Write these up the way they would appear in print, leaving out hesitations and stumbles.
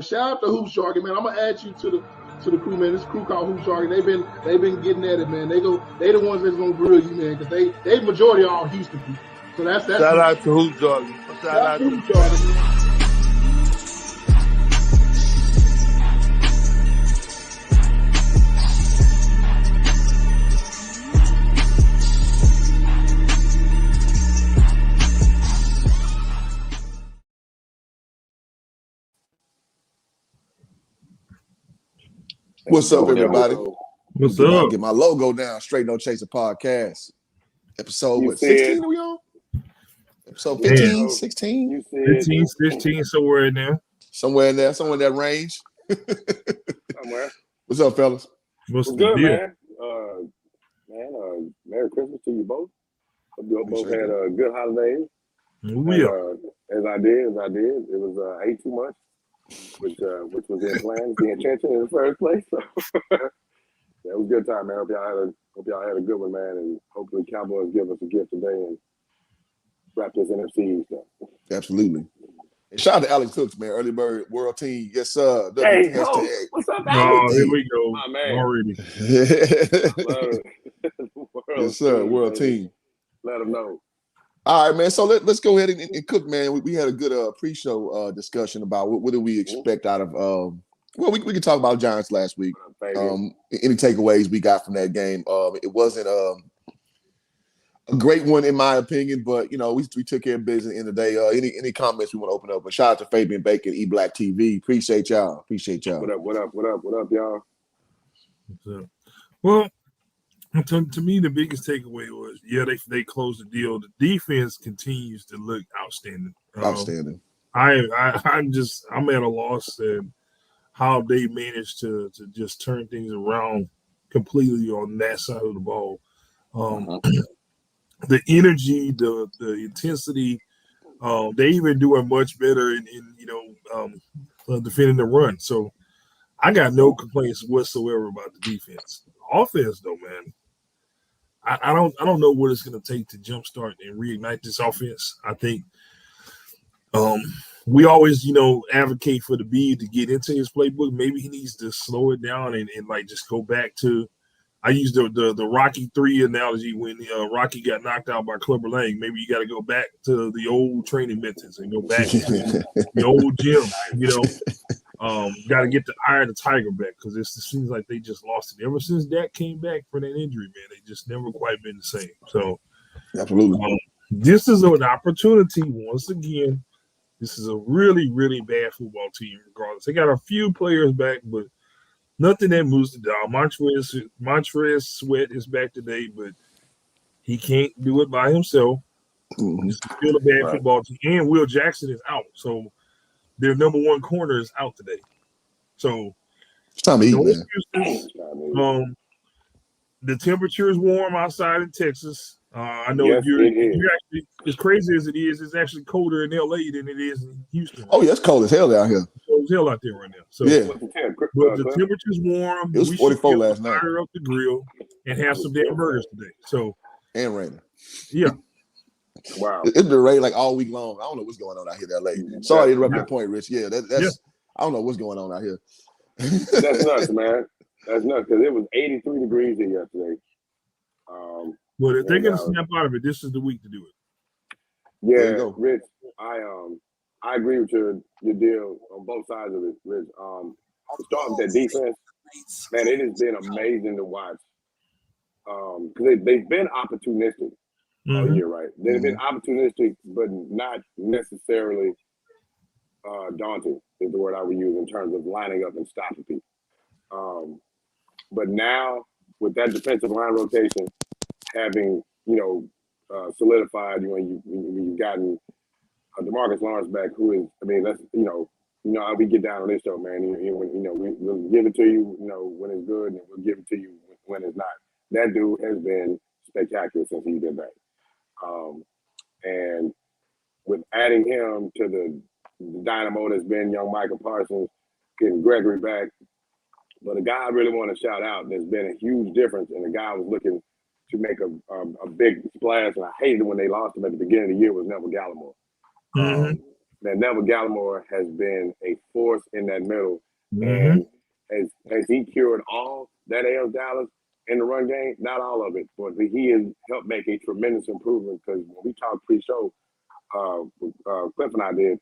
shout out to Hoop Shark, man. I'm gonna add you to the crew, man. This crew called Hoop Shark. They've been getting at it, man. They the ones that's gonna grill you, man, because they majority are all Houston people. So that's shout out to Hoop Shark. Shout out to Hoop Shark. What's up, everybody? What's up? Get my logo down. Straight No Chaser podcast. Episode 16 are we on? Episode 15, 16? 15, 16, somewhere in there. Somewhere in that range. Somewhere. What's up, fellas? What's good, deal? Man? Merry Christmas to you both. Hope you both had a good holiday. As I did. It was ate too much. Which was in plan, the intention in the first place. So it was a good time, man. Hope y'all had a good one, man, and hopefully Cowboys give us a gift today and wrap this NFC stuff. Absolutely. And shout out to Alex Cooks, man. Early Bird World Team. Yes, sir. Hey, what's up, Alex? Here we go. My man. Already. Yes, sir. World Team. Let them know. All right, man. So let's go ahead and cook, man. We had a good pre-show discussion about what do we expect out of. Well, we can talk about Giants last week. Any takeaways we got from that game? It wasn't a great one in my opinion, but we took care of business in the day. Any comments we want to open up? But shout out to Fabian Bacon, E Black TV. Appreciate y'all. What up, y'all? Well. To me, the biggest takeaway was, they closed the deal. The defense continues to look outstanding. I'm at a loss at how they managed to just turn things around completely on that side of the ball. The energy, the intensity, they even doing much better in defending the run. So I got no complaints whatsoever about the defense. Offense, though, man. I don't know what it's going to take to jumpstart and reignite this offense. I think we always, advocate for the B to get into his playbook. Maybe he needs to slow it down and just go back to. I used the Rocky 3 analogy when Rocky got knocked out by Clubber Lang. Maybe you got to go back to the old training methods and go back to the old gym. Got to get the eye of the tiger back because it seems like they just lost it. Ever since Dak came back for that injury, man, they just never quite been the same. So, absolutely, this is an opportunity once again. This is a really, really bad football team. Regardless, they got a few players back, but nothing that moves the dial. Montrez Sweat is back today, but he can't do it by himself. It's still a bad football team, and Will Jackson is out. So. Their number one corner is out today. So it's time to eat, man. The temperature is warm outside in Texas. I know you're actually, as crazy as it is, it's actually colder in LA than it is in Houston. Oh, yeah, it's cold as hell out here. Cold as hell out there right now. So but the temperature's warm. It was 44 last night. Fire up the grill and have some damn burgers today. So and raining. Yeah. Wow. It's been raining like all week long. I don't know what's going on out here in LA. Sorry to interrupt your point, Rich. Yeah, that's I don't know what's going on out here. That's nuts, man. That's nuts because it was 83 degrees here yesterday. Well, if they're gonna snap out of it, this is the week to do it. Yeah, Rich, I agree with your deal on both sides of it, Rich. Starting with that defense, man, it has been amazing to watch. Because they've been opportunistic. Oh, you're right. They've been opportunistic, but not necessarily daunting is the word I would use in terms of lining up and stopping people. But now, with that defensive line rotation having, solidified, you've gotten DeMarcus Lawrence back, who is, that's, how we get down on this show, man. We'll give it to you, when it's good, and we'll give it to you when it's not. That dude has been spectacular since he's been back. And with adding him to the dynamo that's been young Michael Parsons, getting Gregory back. But a guy I really want to shout out that's been a huge difference, and the guy was looking to make a big splash, and I hated it when they lost him at the beginning of the year, was Neville Gallimore. that Neville Gallimore has been a force in that middle. Mm-hmm. And has he cured all that ails Dallas in the run game? Not all of it, but he has helped make a tremendous improvement because when we talked pre-show, Cliff and I did,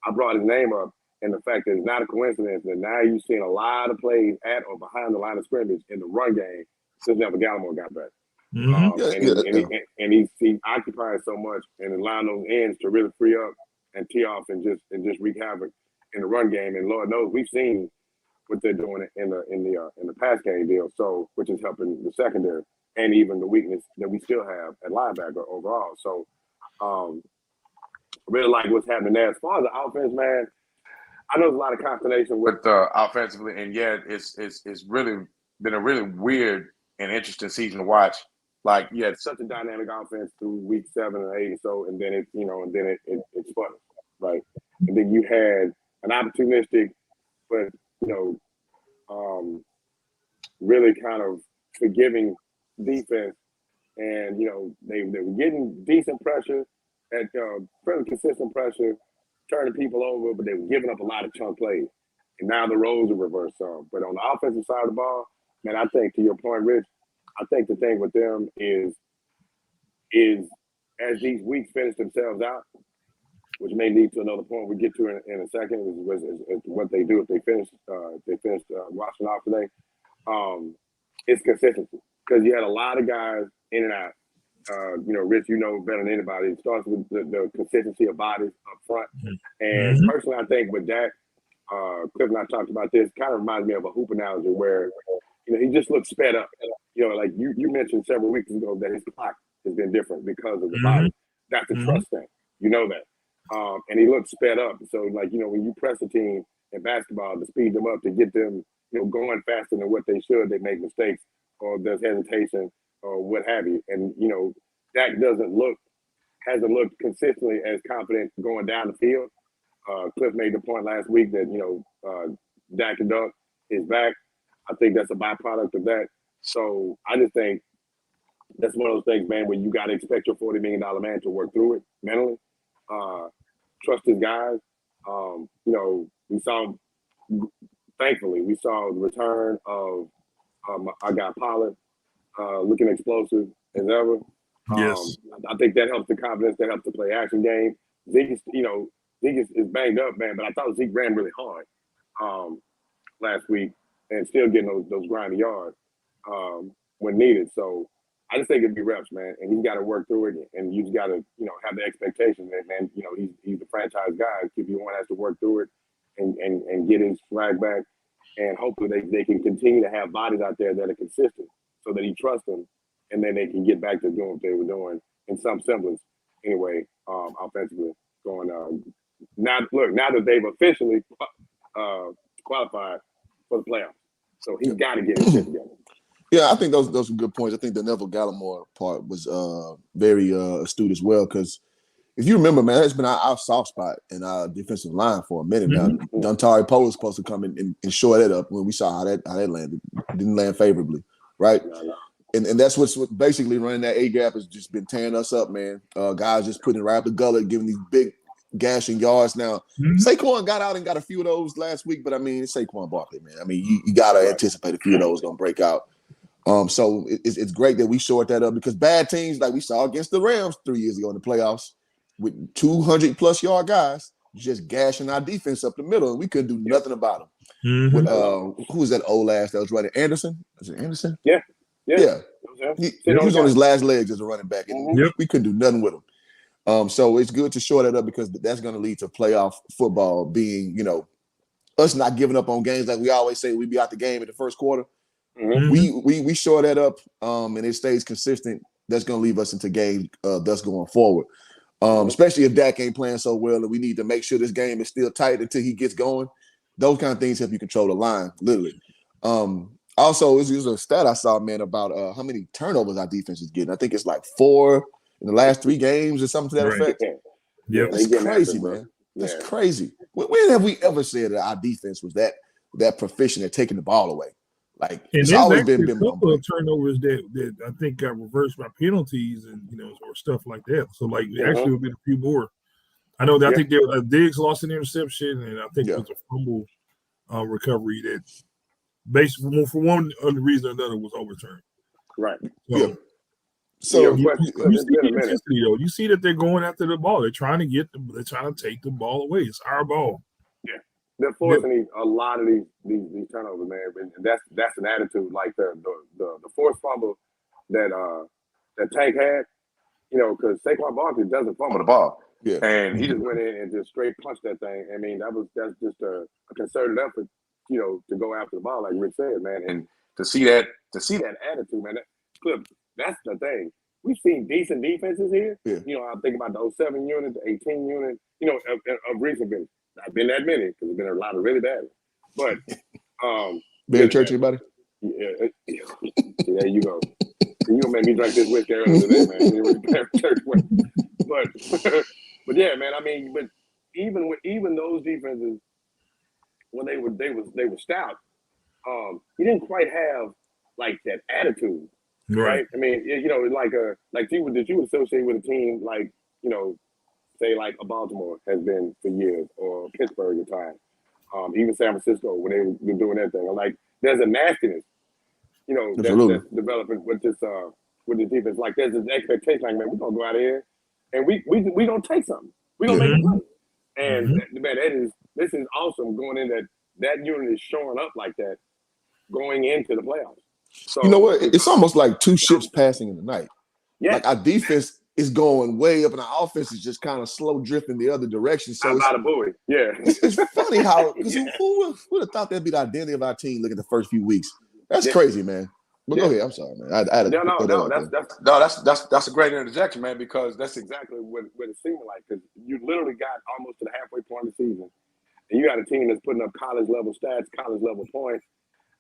I brought his name up, and the fact that it's not a coincidence that now you've seen a lot of plays at or behind the line of scrimmage in the run game since Neville Gallimore got back. And he occupies so much and allowing those ends to really free up and tee off and just wreak havoc in the run game. And Lord knows we've seen what they're doing in the pass game deal, so which is helping the secondary and even the weakness that we still have at linebacker overall. So really like what's happening there. As far as the offense, man, I know there's a lot of consternation with offensively, and yet it's really been a really weird and interesting season to watch. Like you had such a dynamic offense through week 7 and 8 or so, and then it spun, right? And then you had an opportunistic, but really kind of forgiving defense, and they were getting decent pressure at fairly consistent pressure, turning people over, but they were giving up a lot of chunk plays. And now the roles are reversed some. But on the offensive side of the ball, man, I think to your point, Rich, I think the thing with them is as these weeks finish themselves out, which may lead to another point we get to in a second, is what they do if they finish watching off today. It's consistency, because you had a lot of guys in and out. Rich, better than anybody. It starts with the consistency of bodies up front. And personally, I think with Dak, Cliff and I talked about this, kind of reminds me of a hoop analogy where, he just looks sped up. Like you mentioned several weeks ago that his clock has been different because of the body. That's a trust thing. You know that. And he looks sped up. So, when you press a team in basketball to speed them up, to get them, going faster than what they should, they make mistakes or there's hesitation or what have you. And, Dak hasn't looked consistently as confident going down the field. Cliff made the point last week that, Dak and Duck is back. I think that's a byproduct of that. So I just think that's one of those things, man, where you got to expect your $40 million man to work through it mentally. Trust his guys. Thankfully, we saw the return of our guy Pollard, looking explosive as ever. Yes. I think that helps the confidence, that helps the play action game. Zeke is banged up, man, but I thought Zeke ran really hard last week and still getting those grimy yards when needed. So I just think it'd be reps, man, and he's got to work through it, and you've got to, have the expectation that, man, he's the franchise guy. QB1 has to work through it and get his swag back, and hopefully they can continue to have bodies out there that are consistent so that he trusts them, and then they can get back to doing what they were doing in some semblance anyway, offensively. Now that they've officially qualified for the playoffs. So he's got to get his shit together. Yeah, I think those are good points. I think the Neville Gallimore part was very astute as well, because if you remember, man, it's been our soft spot in our defensive line for a minute now. Dontari Poe was supposed to come in and shore that up when we saw how that landed. It didn't land favorably, right? And that's what's basically running that A-gap has just been tearing us up, man. Guys just putting it right up the gullet, giving these big gashing yards. Now, Saquon got out and got a few of those last week, but I mean, it's Saquon Barkley, man. I mean, you got to anticipate a few of those going to break out. So it's great that we shored that up, because bad teams like we saw against the Rams 3 years ago in the playoffs with 200-plus yard guys just gashing our defense up the middle, and we couldn't do nothing about them. Who was that old ass that was running? Anderson? Was it Anderson? Yeah. He was on his last legs as a running back, and we couldn't do nothing with him. So it's good to shore that up, because that's going to lead to playoff football being, us not giving up on games like we always say we be out the game in the first quarter. We shore that up, and it stays consistent. That's going to leave us into games thus going forward. Especially if Dak ain't playing so well, and we need to make sure this game is still tight until he gets going. Those kind of things help you control the line, literally. Also, this is a stat I saw, man, about how many turnovers our defense is getting. I think it's like 4 in the last 3 games or something to that effect. Yeah, that's crazy, man. That's crazy. When have we ever said that our defense was that proficient at taking the ball away? Like, it's always been a couple of turnovers that I think got reversed by penalties and or stuff like that. So like, actually, will be a few more. I know that I think Diggs lost an interception, and I think it was a fumble recovery that basically for one reason or another was overturned. Right. So you see the intensity though. You see that they're going after the ball. They're trying to take the ball away. It's our ball. Yeah, they're forcing a lot of these turnovers, man. And that's an attitude like the forced fumble that Tank had. You know, because Saquon Barkley doesn't fumble the ball. Yeah. And he just went in and just straight punched that thing. I mean, that's just a concerted effort, you know, to go after the ball, like Rick said, man. And to see that attitude, man, that's the thing. We've seen decent defenses here. Yeah. You know, I'm thinking about the 07 unit, the 18 unit, you know, of recent vintage. Not been that many because there's been a lot of really bad ones. But Bear Church, anybody? Yeah, there you go. You gonna make me drink this whiskey earlier today, man. But yeah, man. I mean, but even those defenses, when they were stout, he didn't quite have like that attitude, right? I mean, you know, like you would associate with a team like, you know, say like a Baltimore has been for years, or Pittsburgh at times, even San Francisco when they've been doing that thing. Like there's a nastiness, you know, that's developing with this defense. Like there's this expectation, like, man, we're gonna go out here and we gonna take something. We gonna make a play. And man, this is awesome going in that unit is showing up like that going into the playoffs. So you know what? It's almost like two ships passing in the night. Yeah. Like our defense is going way up and our offense is just kind of slow drifting the other direction. So it's about a buoy. Yeah. It's funny how, because who would have thought that'd be the identity of our team looking at the first few weeks? That's crazy, man. But go ahead. I'm sorry, man. That's a great interjection, man, because that's exactly what it seemed like. Because you literally got almost to the halfway point of the season, and you got a team that's putting up college level stats, college level points,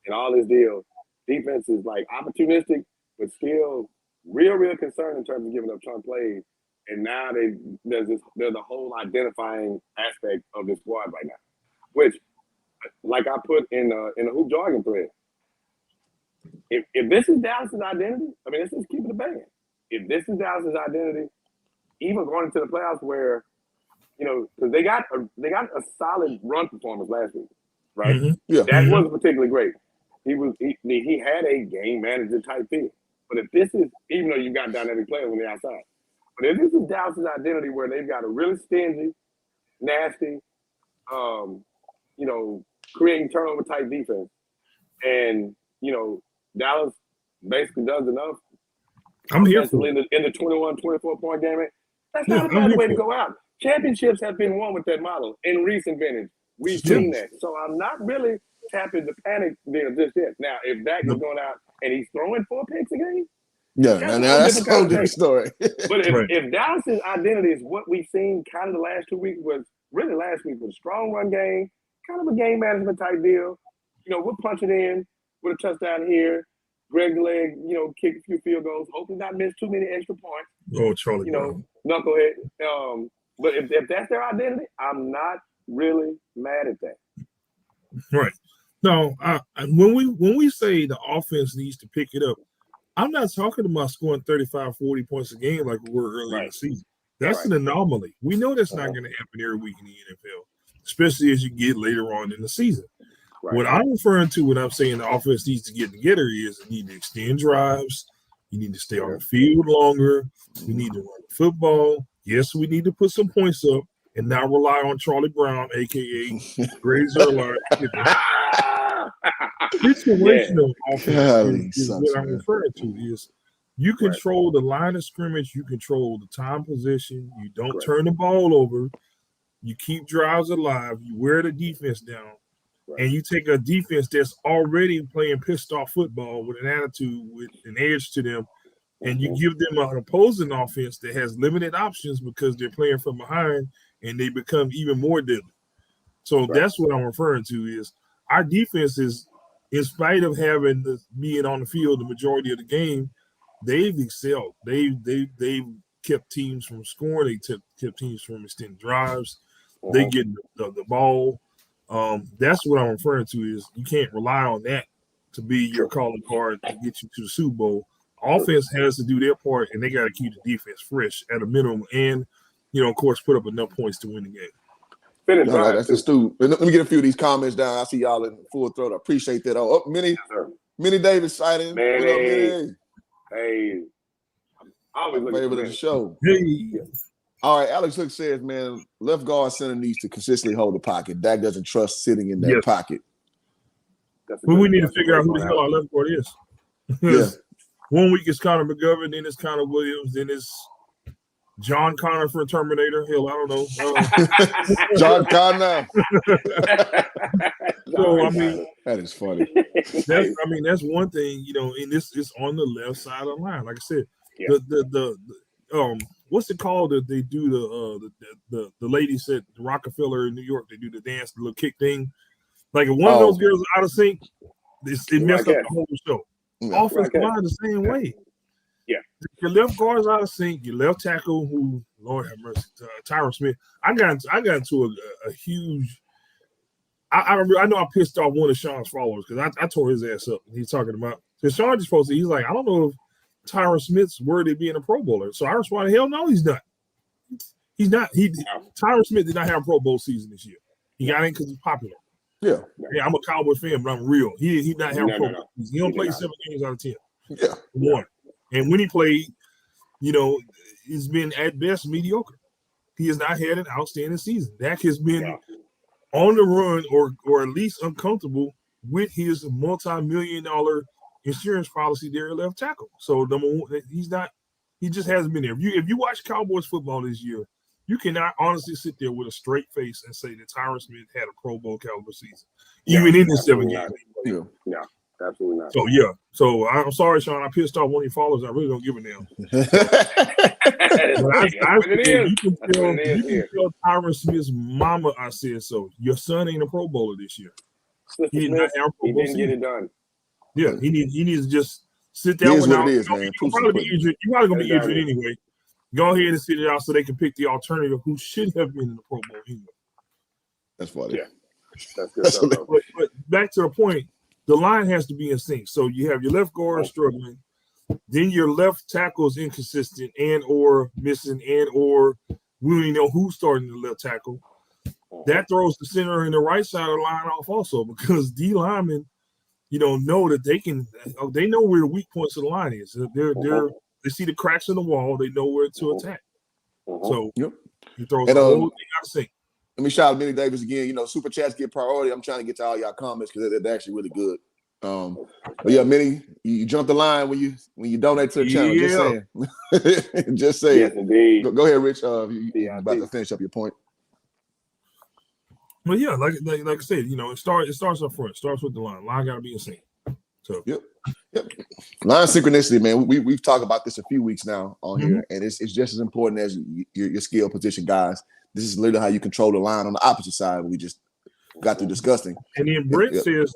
and all this deal. Defense is like opportunistic, but still real concern in terms of giving up chunk plays. And now there's a whole identifying aspect of this squad right now, which, like I put in the hoop jargon thread. If this is Dallas's identity, I mean, let's just keep it a band. If this is Dallas's identity, even going into the playoffs, where, you know, because they got a solid run performance last week, right? Mm-hmm. Yeah. That wasn't particularly great. He had a game manager type feel. But if this is, even though you got dynamic players on the outside, but if this is Dallas's identity, where they've got a really stingy, nasty, you know, creating turnover type defense, and you know, Dallas basically does enough. I'm here for in the 21, 24 point game. That's not a bad way to go out. Championships have been won with that model in recent vintage. We've seen that. So I'm not really tapping the panic deal just yet. Now, if Dak is going out and he's throwing 4 picks a game, that's a whole different story. But if Dallas's identity is what we've seen kind of the last 2 weeks, was really last week was a strong run game, kind of a game management type deal. You know, we're punching in with a touchdown here. Greg the leg, you know, kick a few field goals, hopefully not miss too many extra points. Oh, Charlie, you know, knucklehead. But if that's their identity, I'm not really mad at that. Right. No, when we say the offense needs to pick it up, I'm not talking about scoring 35, 40 points a game like we were earlier in the season. That's an anomaly. We know that's not going to happen every week in the NFL, especially as you get later on in the season. Right. What I'm referring to when I'm saying the offense needs to get together is you need to extend drives. You need to stay on the field longer. We need to run the football. Yes, we need to put some points up and not rely on Charlie Brown, a.k.a. Greg Zerline. Situational offense is what I'm referring to. Is you control the line of scrimmage. You control the time position. You don't turn the ball over. You keep drives alive. You wear the defense down. And you take a defense that's already playing pissed off football with an attitude, with an edge to them, and you give them an opposing offense that has limited options because they're playing from behind, and they become even more deadly. So that's what I'm referring to is our defense is, in spite of being on the field the majority of the game, they've excelled. They've kept teams from scoring. They kept teams from extending drives. They get the ball. That's what I'm referring to is you can't rely on that to be your calling card to get you to the Super Bowl. Offense has to do their part, and they got to keep the defense fresh at a minimum. And of course, put up enough points to win the game. Finish No, that's the Stu. Let me get a few of these comments down. I see y'all in full throat. I appreciate that. Oh, Minnie Davis sighting. Man, What up, Minnie? Hey. I always look Favorite of the show. Hey. All right, Alex Hook says, man, left guard center needs to consistently hold the pocket. Dak doesn't trust sitting in that pocket. But we need to figure out who the hell our left guard is. Yeah. 1 week it's Connor McGovern, then it's Connor Williams, then it's John Connor for Terminator. Hell, I don't know. John Connor. So I mean, that is funny. That's one thing, and this is on the left side of the line. Like I said, the what's it called that they do the ladies at Rockefeller in New York, they do the dance, the little kick thing. Like if one of those girls is out of sync, it messed up the whole show. Offensive line the same way. Yeah. Your left guard is out of sync. Your left tackle, who Lord have mercy, Tyron Smith. I got into a huge. I know I pissed off one of Sean's followers because I tore his ass up. He's talking about because Sean just posted. He's like, I don't know if Tyron Smith's worthy of being a Pro Bowler. So I responded, hell no, he's not. He's not. Tyron Smith did not have a Pro Bowl season this year. He got in because he's popular. Yeah. Yeah, I'm a Cowboys fan, but I'm real. He not have a Pro Bowl. He don't play 7 games out of 10. Yeah. One. And when he played, it's been at best mediocre. He has not had an outstanding season. Dak has been on the run or at least uncomfortable with his multi-million-dollar insurance policy there at left tackle. So number one, he just hasn't been there. If you watch Cowboys football this year, you cannot honestly sit there with a straight face and say that Tyron Smith had a Pro Bowl caliber season, even in the 7 games. Yeah, absolutely not. So I'm sorry, Sean. I pissed off one of your followers. I really don't give a damn. You can tell Tyron Smith's mama I said so. Your son ain't a Pro Bowler this year. He did not have a Pro Bowl didn't get it done. Yeah, he needs to just sit down. It is, man. You're probably gonna be injured anyway. Go ahead and sit it out so they can pick the alternative who should have been in the Pro Bowl anyway. That's funny. Yeah, that's good stuff. But back to the point, the line has to be in sync. So you have your left guard struggling, then your left tackle is inconsistent and or missing and or we don't even know who's starting the left tackle. That throws the center and the right side of the line off also because D linemen, know that they know where the weak points of the line is. They see the cracks in the wall. They know where to attack. So he throws the whole thing out of sync. Let me shout out Minnie Davis again. Super chats get priority. I'm trying to get to all y'all comments because they're actually really good. But yeah, Minnie, you jump the line when you donate to the channel. Just saying. Just saying. Yes, indeed. Go ahead, Rich. You're about to finish up your point. But yeah, like I said, it starts up front. It starts with the line. Line got to be in sync. So Yep. Line synchronicity, man. We've talked about this a few weeks now on here, and it's just as important as your skill position guys. This is literally how you control the line on the opposite side. We just got through discussing. And then Brent says,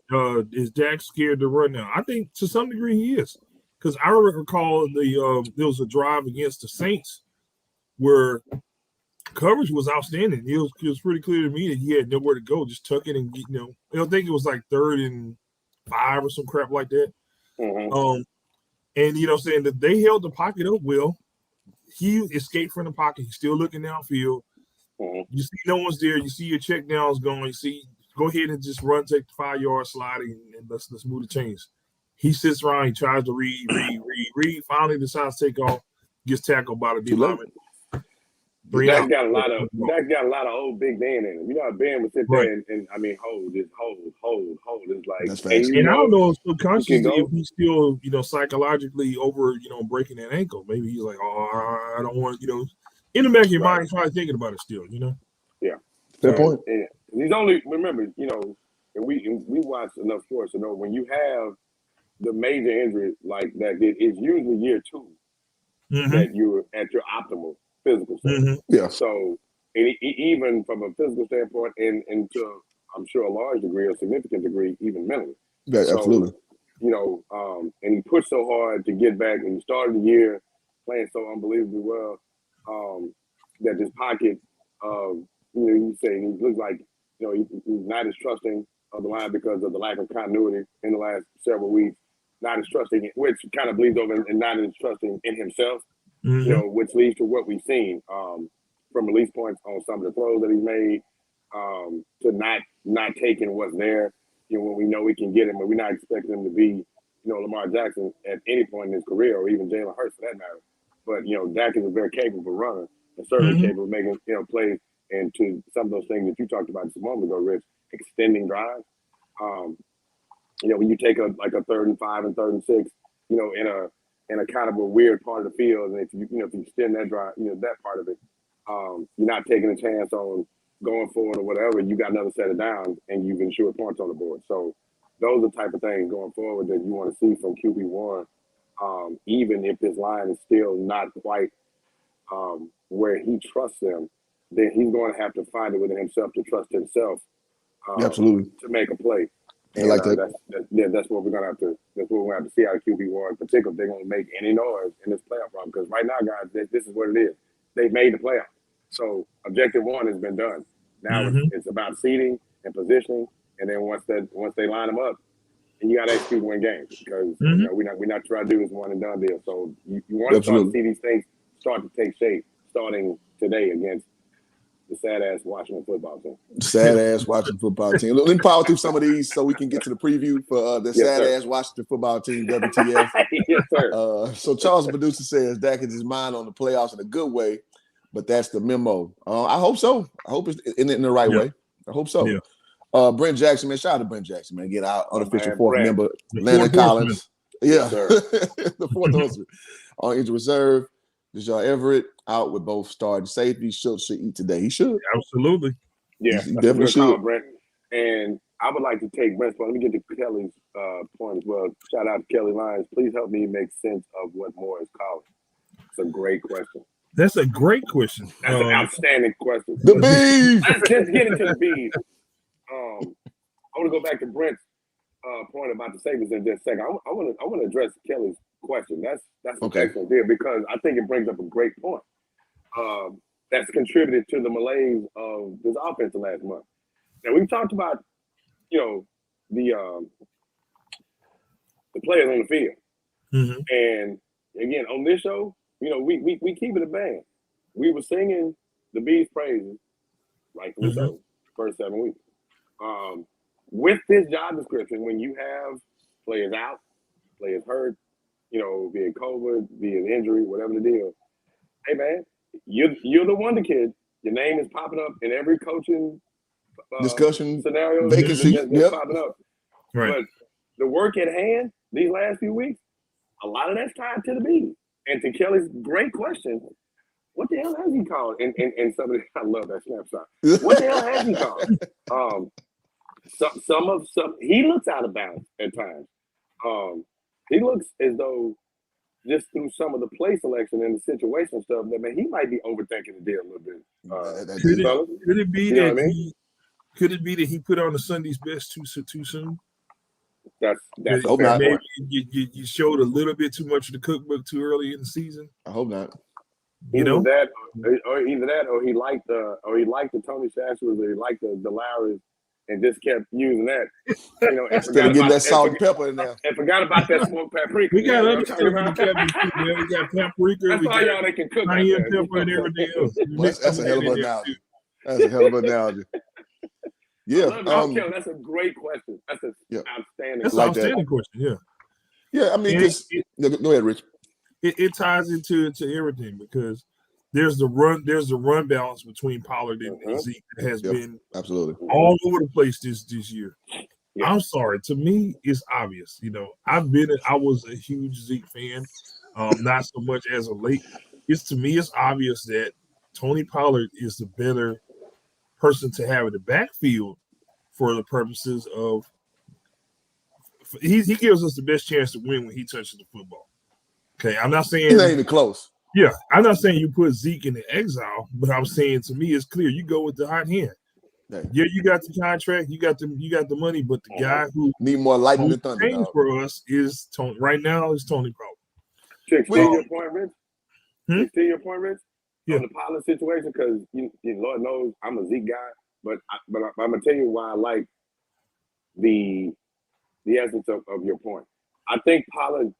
"Is Dak scared to run now?" I think to some degree he is, because I recall there was a drive against the Saints where coverage was outstanding. It was pretty clear to me that he had nowhere to go. Just tuck it and I don't think it was like 3rd and 5 or some crap like that. And saying that they held the pocket up well. He escaped from the pocket. He's still looking downfield. You see no one's there. You see your check downs going. You see, go ahead and just run, take the 5-yard slide, and let's move the chains. He sits around. He tries to read. Finally decides to take off. Gets tackled by the D lineman. Dak got a lot of old big Ben in him. You know how Ben would sit there and hold. It's like, and I don't know subconsciously if he's still, psychologically over, breaking that ankle. Maybe he's like, oh, I don't want, in the back of your mind, he's probably thinking about it still, Yeah. Fair point. And he's only, remember, and we watch enough sports to know when you have the major injury like that, it's usually year 2 that you're at your optimal physical standpoint. Yeah. So, and even from a physical standpoint, and to I'm sure a large degree, a significant degree, even mentally. Yeah, absolutely. And he pushed so hard to get back, and he started the year playing so unbelievably well that this pocket, you say he looks like he's not as trusting of the line because of the lack of continuity in the last several weeks. Not as trusting, which kind of bleeds over and not as trusting in himself. Which leads to what we've seen. from release points on some of the throws that he's made, to not taking what's there. When we know we can get him, but we're not expecting him to be, Lamar Jackson at any point in his career, or even Jalen Hurts for that matter. But Dak is a very capable runner, and certainly capable of making plays. And to some of those things that you talked about just a moment ago, Rich, extending drives. When you take a 3rd and 5 and 3rd and 6, in a kind of a weird part of the field, and if you extend that drive, that part of it, you're not taking a chance on going forward or whatever. You got another set of downs, and you've ensured points on the board. So those are the type of things going forward that you want to see from QB1, even if this line is still not quite where he trusts them. Then he's going to have to find it within himself to trust himself, absolutely, to make a play. And, I like that. That's what we're gonna have to. That's what we're gonna have to see out of QB1, in particular, if they're gonna make any noise in this playoff run. Because right now, guys, this is what it is. They've made the playoff, so objective 1 has been done. Now it's about seeding and positioning, and then once they line them up, and you got to execute, win games. Because we're not trying to do this one and done deal. So you want to start to see these things start to take shape starting today against the sad-ass Washington football team. Sad-ass Washington football team. Let me power through some of these so we can get to the preview for the sad-ass Washington football team, WTF. Yes, sir. So Charles the producer says Dak has his mind on the playoffs in a good way, but that's the memo. I hope so. I hope it's in the right way. I hope so. Yeah. Brent Jackson, man. Shout out to Brent Jackson, man. Get our unofficial fourth member, Landon Collins. Yes, the fourth horseman on injured reserve. Deshaun Everett out with both starting safeties. Should eat today. He should. Absolutely. Yeah, he definitely should. Brent. And I would like to take Brent's point. Let me get to Kelly's point as well. Shout out to Kelly Lyons. Please help me make sense of what Moore is calling. It's a great question. That's a great question. That's an outstanding question. The bees. Let's get into the bees. I want to go back to Brent's point about the safeties in just a second. I want to address Kelly's question. That's an excellent deal, because I think it brings up a great point. That's contributed to the malaise of this offense the last month. Now we've talked about, the players on the field, and again on this show, we keep it a band. We were singing the Bees' praises, rightfully so, first 7 weeks. With this job description, when you have players out, players hurt, be it COVID, be it injury, whatever the deal. Hey man, you're the wonder kid. Your name is popping up in every coaching discussion scenario. Vacancy, popping up. Right. But the work at hand these last few weeks, a lot of that's tied to the Bees. And to Kelly's great question, what the hell has he called? And somebody, I love that snapshot. What the hell has he called? He looks out of bounds at times. He looks as though just through some of the play selection and the situation stuff, that man, he might be overthinking the deal a little bit. Could it be that could it be that he put on the Sunday's best too soon? That's maybe you showed a little bit too much of the cookbook too early in the season. I hope not. Either that, or he liked the Tony Shashlers, or he liked the Lowrys, and just kept using that, and instead of getting that salt and pepper in there, and forgot about that smoked paprika. We got other stuff in the cabinet too, man. We got paprika. That's all y'all that can cook. Cayenne pepper and everything else. That's a hell of an analogy. That's a hell of an analogy. Yeah, that's a great question. That's an outstanding. That's an outstanding question. Yeah. I mean, go ahead, Rich. It ties into everything, because there's the run balance between Pollard and Zeke that has been absolutely all over the place this year. Yeah. I'm sorry. To me, it's obvious. I was a huge Zeke fan, not so much as of late. To me, it's obvious that Tony Pollard is the better person to have in the backfield for the purposes of he gives us the best chance to win when he touches the football. Okay, I'm not saying he's not even close. Yeah, I'm not saying you put Zeke in the exile, but I'm saying to me it's clear you go with the hot hand. Yeah, you got the contract, you got the money, but the guy who need more lightning than thunder for us is Tony. Right now is Tony Pollard. To extend your point, Rich. On the Pollard situation, because Lord knows I'm a Zeke guy, but I'm gonna tell you why I like the essence of your point. I think Pollard,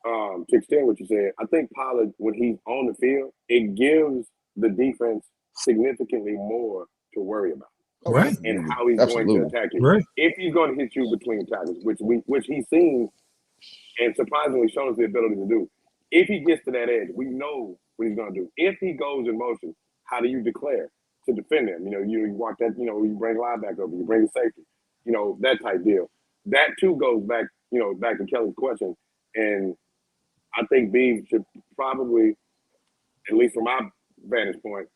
to extend what you said, I think Pollard, when he's on the field, it gives the defense significantly more to worry about. Right. And how he's going to attack you. Right. If he's going to hit you between tackles, which he's seen and surprisingly shown us the ability to do. If he gets to that edge, we know what he's going to do. If he goes in motion, how do you declare to defend him? You walk that, you bring linebacker over, you bring a safety, that type deal. That too goes back, back to Kelly's question. And I think Beav should probably, at least from my vantage point,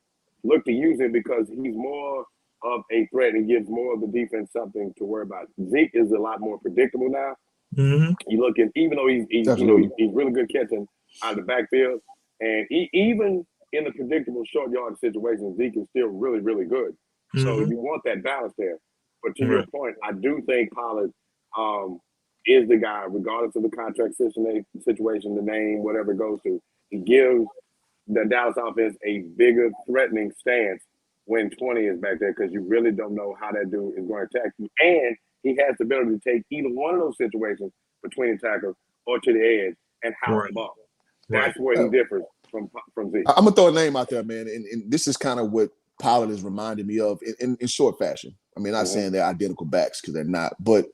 look to use him because he's more of a threat and gives more of the defense something to worry about. Zeke is a lot more predictable now. Mm-hmm. You look at, even though he's he's really good catching out of the backfield, and even in the predictable short yard situation, Zeke is still really, really good. Mm-hmm. So you want that balance there. But to your point, I do think Pollard is the guy, regardless of the contract situation, the name, whatever it goes to. He gives the Dallas offense a bigger threatening stance when 20 is back there because you really don't know how that dude is going to attack you. And he has the ability to take either one of those situations between the tackles or to the edge and house the ball. That's where he differs from Zeke. I'm going to throw a name out there, man, and this is kind of what Pollard is reminding me of in short fashion. I mean, not saying they're identical backs because they're not, but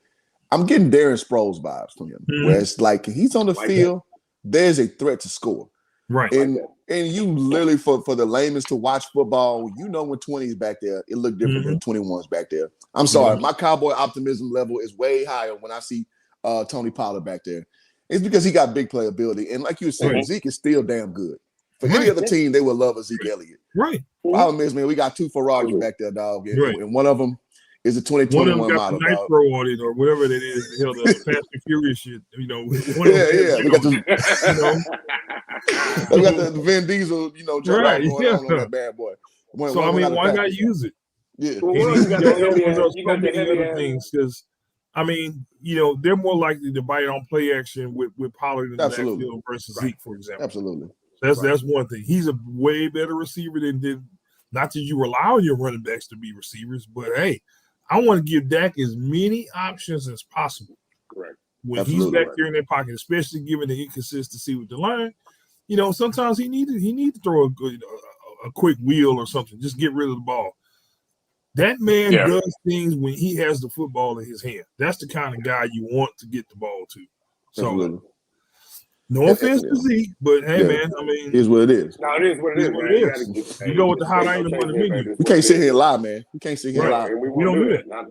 I'm getting Darren Sproles vibes from him, where it's like he's on the field, there's a threat to score. Right. And you literally, for the laymen to watch football, when 20 is back there, it looked different than 21 is back there. I'm sorry. My Cowboy optimism level is way higher when I see Tony Pollard back there. It's because he got big playability. And like you were saying, Zeke is still damn good. For any other team, they would love a Zeke Elliott. Right. Problem is, man, we got two Ferraris back there, dog. And one of them is a 2021 one of them model, got the Nitro on it or whatever that is. The hell, the Fast and Furious shit. We got we got the Vin Diesel, jump out going on that bad boy. Why not use it? Yeah. You got the other things because, they're more likely to bite on play action with Pollard in the backfield versus Zeke, for example. Absolutely. That's one thing. He's a way better receiver than not that you rely on your running backs to be receivers, but hey, I want to give Dak as many options as possible. Correct. When he's back there in that pocket, especially given the inconsistency with the line, sometimes he need to throw a quick wheel or something, just get rid of the ball. That man does things when he has the football in his hand. That's the kind of guy you want to get the ball to. So, no offense to Zeke, but hey, man, it is what it is. No, it is what it is. You go with the hot item on the menu. We can't sit here and lie, man. We can't sit here and lie. And we don't do it. Not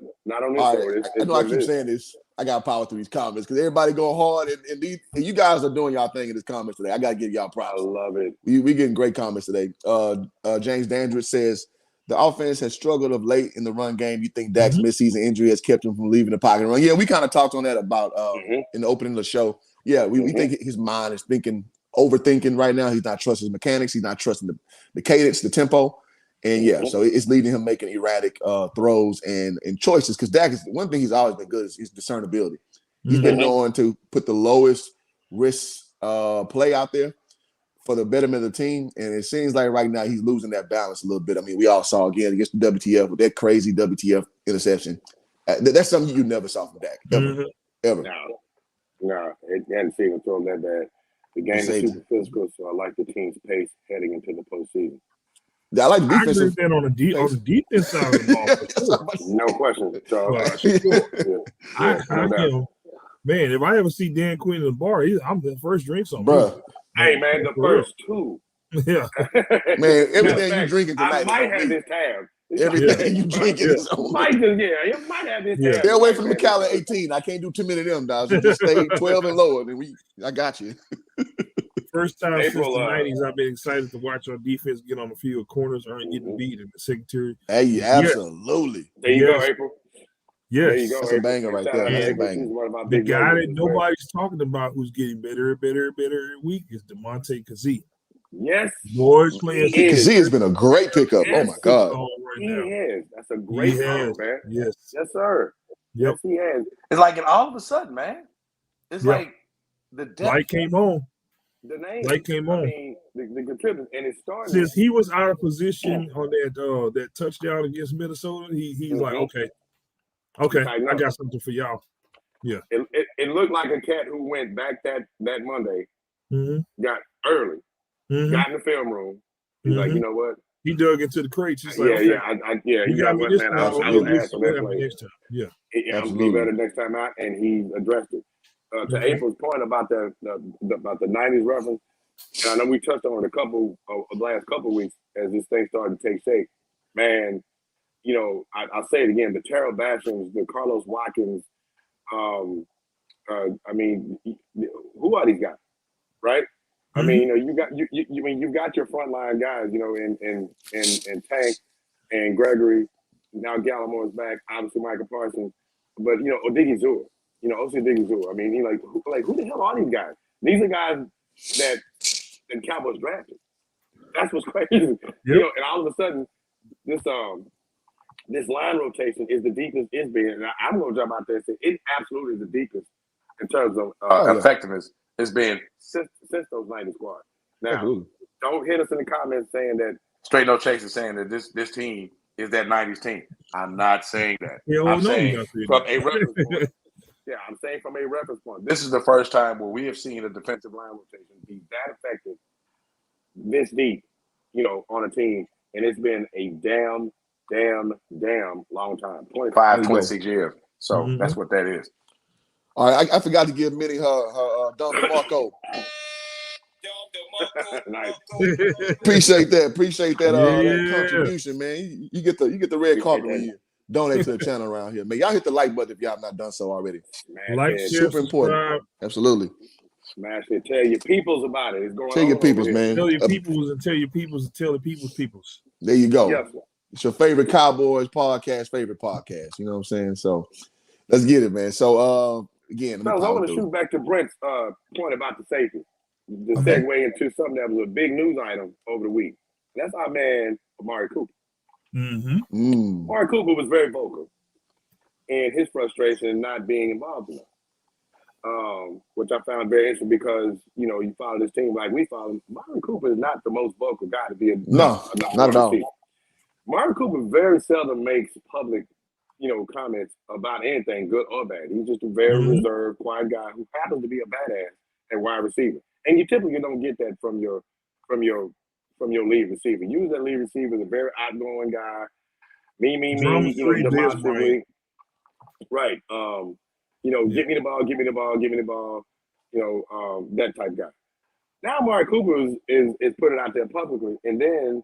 on this show. I know I keep saying this. I got to power through these comments because everybody going hard, and you guys are doing y'all thing in this comments today. I got to give y'all props. I love it. We getting great comments today. James Dandridge says, the offense has struggled of late in the run game. You think Dak's midseason injury has kept him from leaving the pocket and run? Yeah, we kind of talked on that about in the opening of the show. Yeah, we think his mind is overthinking right now. He's not trusting his mechanics. He's not trusting the cadence, the tempo. And so it's leading him making erratic throws and choices. Because Dak is one thing he's always been good is discernibility. He's been known to put the lowest risk play out there for the betterment of the team. And it seems like right now he's losing that balance a little bit. I mean, we all saw again against the WTF with that crazy WTF interception. That's something you never saw from Dak, ever. No, it hadn't seen him throw that bad. The game is super physical, so I like the team's pace heading into the postseason. I like the defense. I agree with that on the defense side of the ball. No question. Man, if I ever see Dan Quinn in the bar, I'm the first drink something. Bro. Hey, man, the first two. Yeah. Man, everything you drinking tonight. I might have this tab. Everything you drinking is on. It might have this tab. Stay away from the Macallan 18. I can't do too many of them, dog. So just stay 12 and lower. Then I got you. First time since the 90s, I've been excited to watch our defense get on the field. Corners aren't getting beat in the secondary. Hey, absolutely. There you go, April. Yes. There you go. That's a banger right there. That's a banger. The guy that nobody's talking about who's getting better every week is Demante Casey. Yes. Boys playing. Casey has been a great pickup. Yes. Oh, my God. He is. That's a great call, man. Yes. Yes, sir. Yep. Yes, he has. It's like, and all of a sudden, man, it's like the depth. Light came on. The name. Light came on. I mean, the contributors, and it started. Since he was out of position on that touchdown against Minnesota, he's like, okay, I got something for y'all. Yeah. It looked like a cat who went back that Monday, got early, got in the film room. He's like, you know what? He dug into the crates. He's like, yeah. You got me this time. I was asking that play. Next time. Yeah, I'm gonna be better next time out, and he addressed it. To April's point about the 90s reference, and I know we touched on it the last couple of weeks as this thing started to take shape. Man, you know, I'll say it again: the Terrell Basshams, the Carlos Watkins. I mean, who are these guys, right? I mean, you know, you've got your frontline guys, you know, in Tank and Gregory. Now Gallimore's back, obviously Michael Parsons, but you know, Odigizua. You know, Osi Odigizua. I mean, who the hell are these guys? These are guys that the Cowboys drafted. That's what's crazy. Yep. You know, and all of a sudden, this line rotation is the deepest it's been. And I'm gonna jump out there and say it absolutely is the deepest in terms of effectiveness it's been since those 90 squads. Now, don't hit us in the comments saying that Straight No Chase is saying that this team is that 90s team. I'm not saying that. I'm saying from a reference point. Yeah, I'm saying from a reference point. This is the first time where we have seen a defensive line rotation be that effective, this deep, you know, on a team. And it's been a damn long time. 26 years. So that's what that is. All right, I forgot to give Minnie her Don DeMarco. Nice. Appreciate that that contribution, man. You get the red carpet when you donate to the channel around here, man. Y'all hit the like button if y'all have not done so already. Like, super important. Absolutely. Smash it. Tell your peoples about it. It's going tell on your peoples, man. Tell your peoples and tell your peoples and tell the peoples. There you go. Yes, it's your favorite Cowboys podcast, favorite podcast. You know what I'm saying? So let's get it, man. So again, I want to shoot back to Brent's point about the safety. The segue into something that was a big news item over the week. That's our man, Amari Cooper. Amari Cooper was very vocal in his frustration in not being involved enough, which I found very interesting because, you know, you follow this team like we follow him. Amari Cooper is not the most vocal guy to be not at all. Amari Cooper very seldom makes public, you know, comments about anything, good or bad. He's just a very reserved, quiet guy who happens to be a badass at wide receiver. And you typically don't get that from your lead receiver. Use that lead receiver as a very outgoing guy. Me, you know, demonstrably. Right. You know, give me the ball, you know, that type guy. Now Amari Cooper is putting it out there publicly. And then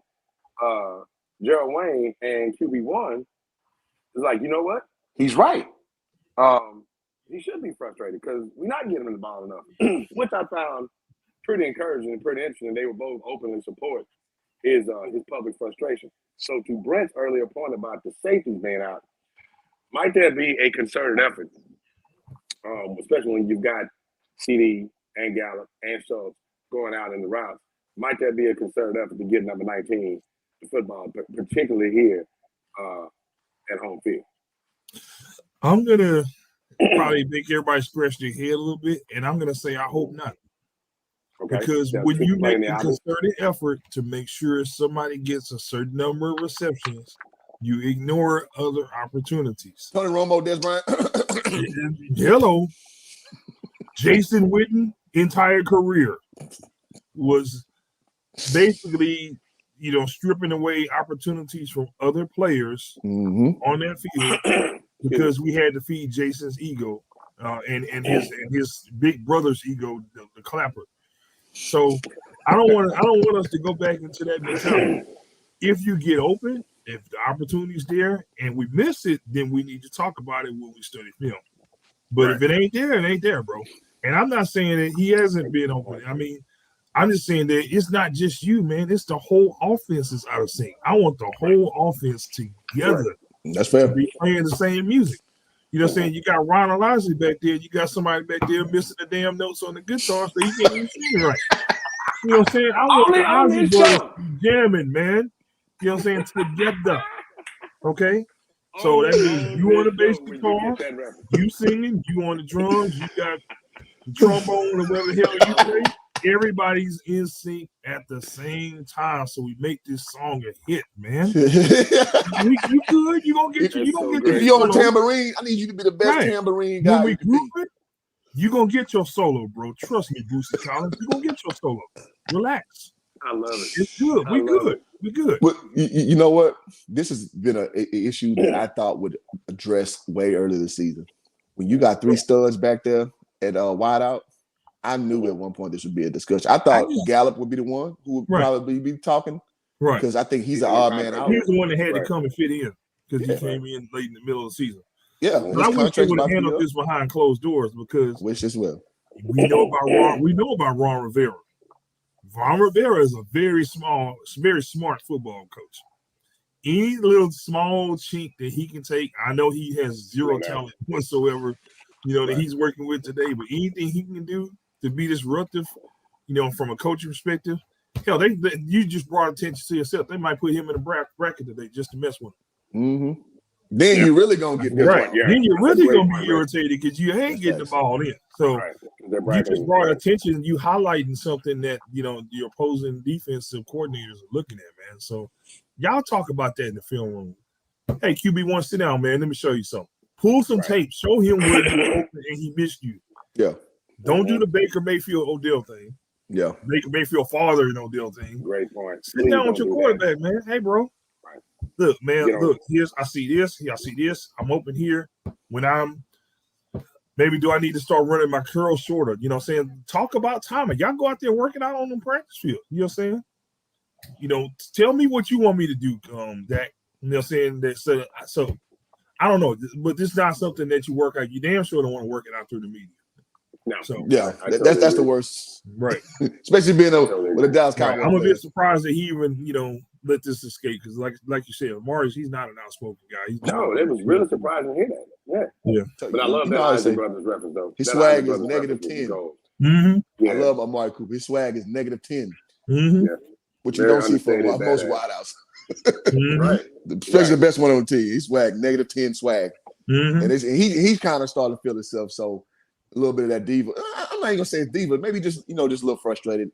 Gerald Wayne and QB1 is like, you know what? He's right. He should be frustrated because we're not getting him the ball enough, which I found pretty encouraging and pretty interesting. They were both openly support his public frustration. So to Brent's earlier point about the safeties being out, might there be a concerted effort, especially when you've got CD and Gallup and Schultz going out in the routes? Might there be a concerted effort to get number 19 to football, particularly here at home field? I'm gonna probably make everybody scratch their head a little bit, and I'm gonna say I hope not. Okay. Because when you make a concerted effort to make sure somebody gets a certain number of receptions, you ignore other opportunities. Tony Romo, Des Bryant. Hello. Jason Witten, entire career was basically, you know, stripping away opportunities from other players on that field because we had to feed Jason's ego and his big brother's ego, the clapper. So I don't want us to go back into that mentality. If you get open, if the opportunity's there and we miss it, then we need to talk about it when we study film. But if it ain't there, it ain't there, bro. And I'm not saying that he hasn't been open. I mean, I'm just saying that it's not just you, man. It's the whole offense is out of sync. I want the whole offense together. That's fair. To be playing the same music. You know what I'm saying? You got Ronald Ozzie back there. You got somebody back there missing the damn notes on the guitar, so you can't even sing right. You know what I'm saying? I want the Ozzie boys jamming, man. You know what I'm saying? Together. Okay? So that means you on the bass guitar, you singing, you on the drums, you got the trombone or whatever the hell you play. Everybody's in sync at the same time, so we make this song a hit, man. you good? You gonna get you gonna get. If you're on tambourine, I need you to be the best tambourine guy. When we group it, you gonna get your solo, bro. Trust me, Boosie Collins. You gonna get your solo. Relax. I love it. It's good. We good. We're good. But you know what? This has been an issue that I thought would address way earlier this season. When you got 3 studs back there at wideout, I knew at one point this would be a discussion. I thought Gallup would be the one who would probably be talking. Right. Because I think he's an odd man out. He's the one that had to come and fit in because he came in late in the middle of the season. Yeah. But I wish they would have handled this behind closed doors because wish as well. We know about Ron Rivera. Ron Rivera is a very smart football coach. Any little small chink that he can take, I know he has zero talent whatsoever, that he's working with today, but anything he can do to be disruptive, from a coaching perspective, hell, you just brought attention to yourself. They might put him in a bracket today just to mess with him. Mm-hmm. Then you're really gonna get right. Then you're really gonna be irritated because you ain't getting the ball in. So you just brought attention. You highlighting something that your opposing defensive coordinators are looking at, man. So y'all talk about that in the film room. Hey, QB1, sit down, man. Let me show you something. Pull some tape. Show him where you were open and he missed you. Yeah. Don't do the Baker Mayfield Odell thing. Yeah. Baker Mayfield father and Odell thing. Great point. Sit down with your quarterback, man. Hey, bro. Look, man, I see this. I see this. I'm open here. Maybe do I need to start running my curls shorter? You know what I'm saying? Talk about timing. Y'all go out there working out on the practice field. You know what I'm saying? Tell me what you want me to do, Dak. You know what I'm saying? So I don't know, but this is not something that you work out. You damn sure don't want to work it out through the media. No. So yeah, that's the worst. Right. Especially being with a Dallas Cowboys. Right. I'm a bit surprised that he even, let this escape because, like you said, Amari, he's not an outspoken guy. It was really surprising to hear that. Yeah. But I love that Isaac Brothers reference, though. His swag is -10. Mm-hmm. Yeah. I love Amari Cooper. His swag is -10. Mm-hmm. Yeah. Which you don't see for most wideouts. Mm-hmm. Right. Especially the best one on the team. He's swag, -10 swag. Mm-hmm. And he's kind of starting to feel himself. So a little bit of that diva. I'm not even gonna say it's diva, maybe just just a little frustrated.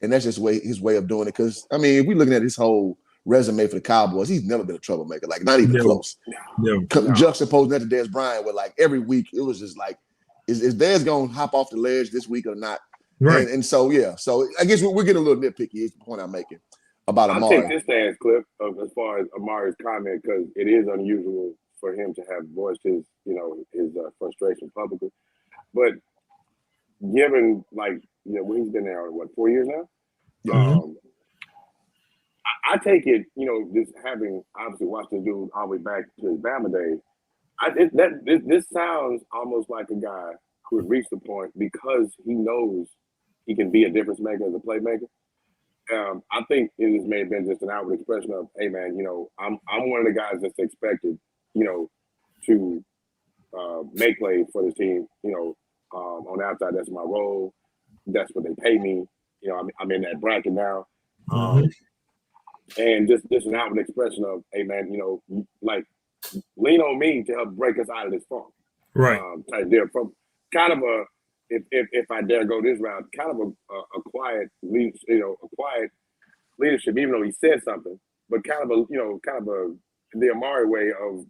And that's just his way of doing it. Because if we're looking at his whole resume for the Cowboys, he's never been a troublemaker. Like not even close. No. Juxtaposing that to Dez Bryant, where like every week it was just like, is Dez gonna hop off the ledge this week or not? Right. And so so I guess we're getting a little nitpicky. Is the point I'm making about Amari. I'll take this stance, Cliff, as far as Amari's comment, because it is unusual for him to have voiced his frustration publicly. But given when he's been there, 4 years now? Mm-hmm. I take it, just having obviously watched this dude all the way back to his Bama days, this sounds almost like a guy who had reached the point because he knows he can be a difference maker as a playmaker. I think it may have been just an outward expression of, hey man, I'm one of the guys that's expected, to make plays for the team. On the outside, that's my role. That's what they pay me. I'm in that bracket now. And just an outward expression of, hey man, lean on me to help break us out of this funk. Right. Type deal. From kind of a, if I dare go this route, kind of a quiet leadership, even though he said something, but kind of the Amari way of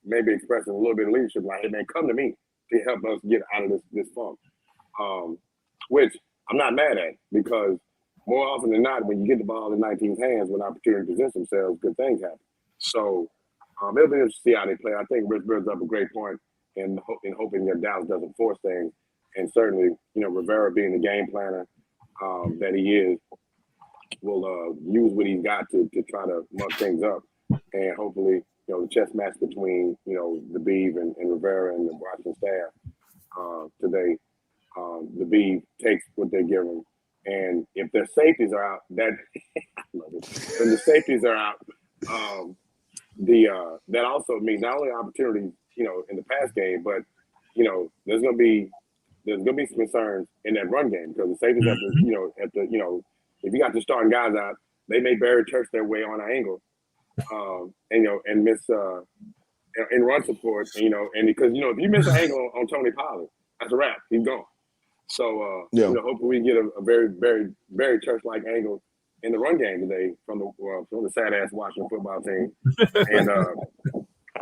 maybe expressing a little bit of leadership, like, hey man, come to me to help us get out of this funk. Which I'm not mad at, because more often than not, when you get the ball in 19's hands, when opportunity presents themselves, good things happen. So it'll be interesting to see how they play. I think Rich brings up a great point in hoping that Dallas doesn't force things. And certainly, Rivera being the game planner that he is, will use what he's got to try to muck things up. And hopefully, the chess match between, the Beeve and Rivera and the Washington staff today, the Beeve takes what they give him. And if their safeties are out, when the safeties are out, that also means not only opportunities, in the pass game, but there's gonna be some concerns in that run game, because the safeties if you got the starting guys out, they may barely church their way on an angle, and miss in run support, and because if you miss an angle on Tony Pollard, that's a wrap. He's gone. So, hopefully we get a very, very, very church-like angle in the run game today from the sad-ass Washington football team,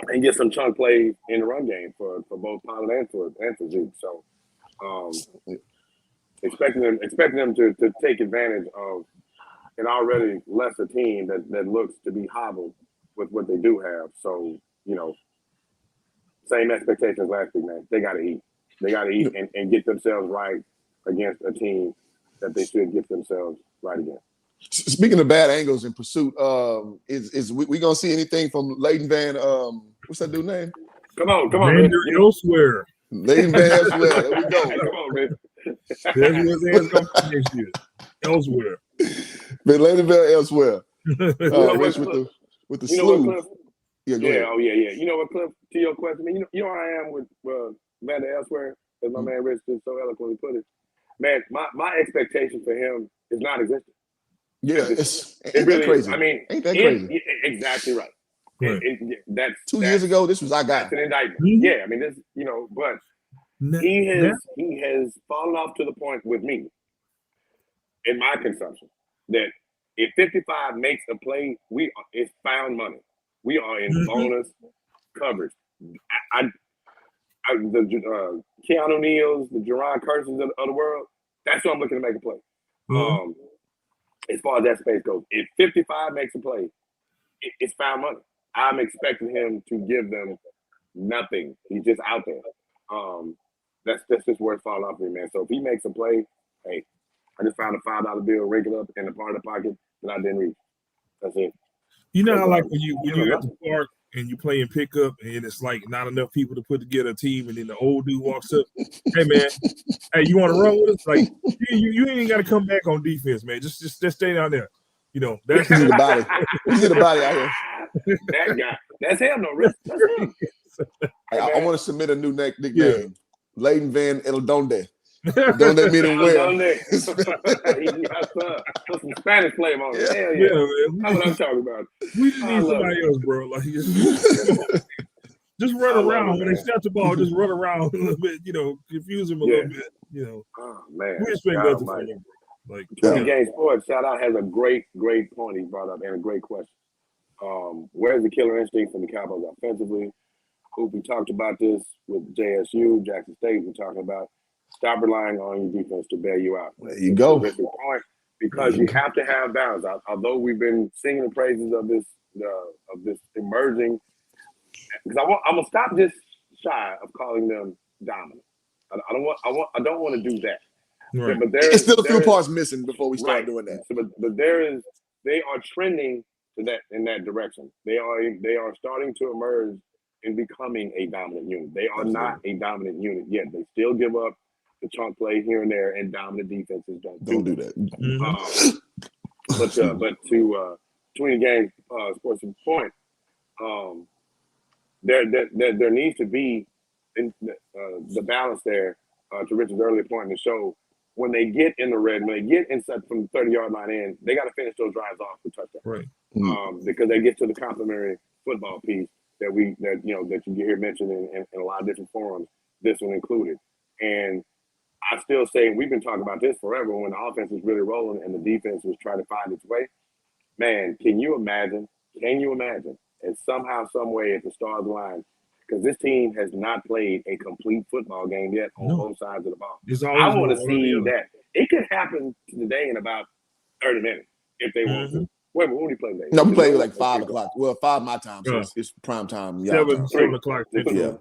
and get some chunk plays in the run game for both Pollard and for Zeke. So, expecting them to take advantage of an already lesser team that looks to be hobbled with what they do have. So, same expectations last week, man. They got to eat. They got to eat and get themselves right against a team that they should get themselves right against. Speaking of bad angles in pursuit, is we gonna see anything from Leighton Van? What's that dude's name? Come on, man. Elsewhere. Leighton Van Elsewhere. There we go. Come on, man. That's where they're going to next year. Elsewhere. But Leighton Van Elsewhere. Rich with the slew. Cliff? Yeah, go ahead. Oh yeah. You know what, Cliff? To your question, you know how I am with Van Elsewhere, as my man Rich just so eloquently put it. Man, my expectation for him is non-existent. Yeah, it's really crazy. I mean, ain't that crazy? Exactly right. Right. That's 2 years ago. This was our guy. That's an indictment. Mm-hmm. Yeah, I mean, this, but he has fallen off to the point with me, in my consumption, that if 55 makes a play, it's found money. We are in bonus coverage. The Keanu Neals, the Jerron Kersons of the world, that's what I'm looking to make a play. As far as that space goes, if 55 makes a play, it's found money. I'm expecting him to give them nothing. He's just out there. That's just where it's falling off me, man. So if he makes a play, hey, I just found a $5 bill, rake it up in the part of the pocket that I didn't reach. That's it. You know how like when you're at the park and you playing pickup and it's like not enough people to put together a team, and then the old dude walks up, hey man, hey, you want to run with us? Like you ain't got to come back on defense, man. Just stay down there. That's the body. We see the body out here. That guy. That's him, no Rich. That's him. I want to submit a new nickname. Yeah. Leighton Van El Donde. Donde meaning where? Put some Spanish flavor on it. Hell yeah. Man. That's what I'm talking about. We just need somebody else, bro. Like just run around when they snap the ball. Just run around a little bit. Confuse them a little bit. Oh man. We expect nothing from him. Like 20 Game Sports, shout out, has a great point he brought up and a great question. Where's the killer instinct from the Cowboys offensively? We talked about this with JSU, Jackson State. We're talking about stop relying on your defense to bail you out. There you go. Point, because you have to have balance. Although we've been singing the praises of this emerging, because I'm gonna stop just shy of calling them dominant. I don't want to do that. Right. But it's still a few parts missing before we start doing that. So, but they are trending to that in that direction. They are starting to emerge in becoming a dominant unit. They are not a dominant unit yet. They still give up the chunk play here and there, and dominant defenses don't do that. But to 20 Game Sports point, there needs to be the balance there. To Richard's earlier point in the show, when they get in the red, when they get inside from the 30-yard line in, they got to finish those drives off with touchdown. Right. Because they get to the complementary football piece that you hear mentioned in a lot of different forums, this one included. And I still say, we've been talking about this forever, when the offense was really rolling and the defense was trying to find its way. Man, can you imagine, and somehow, some way at the start of the line, because this team has not played a complete football game yet on both sides of the ball. I want to see that. It could happen today in about 30 minutes if they want to. Wait, when do we play today? No, we play like 5 o'clock. Well, 5 my time, so it's prime time. 7 o'clock. Yeah.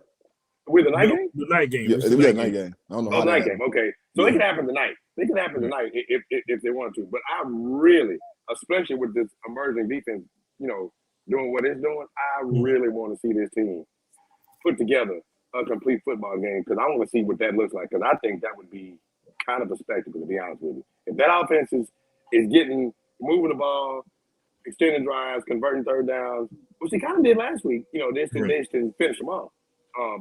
With the night game? The night game. Yeah, it'll be a night game. I don't know. Night game. Okay. So it can happen tonight. It can happen tonight if they want to. But I really, especially with this emerging defense, doing what it's doing, I really want to see this team put together a complete football game, because I want to see what that looks like, because I think that would be kind of a spectacle, to be honest with you. If that offense is moving the ball, extending drives, converting third downs, which they kind of did last week, they didn't finish them off.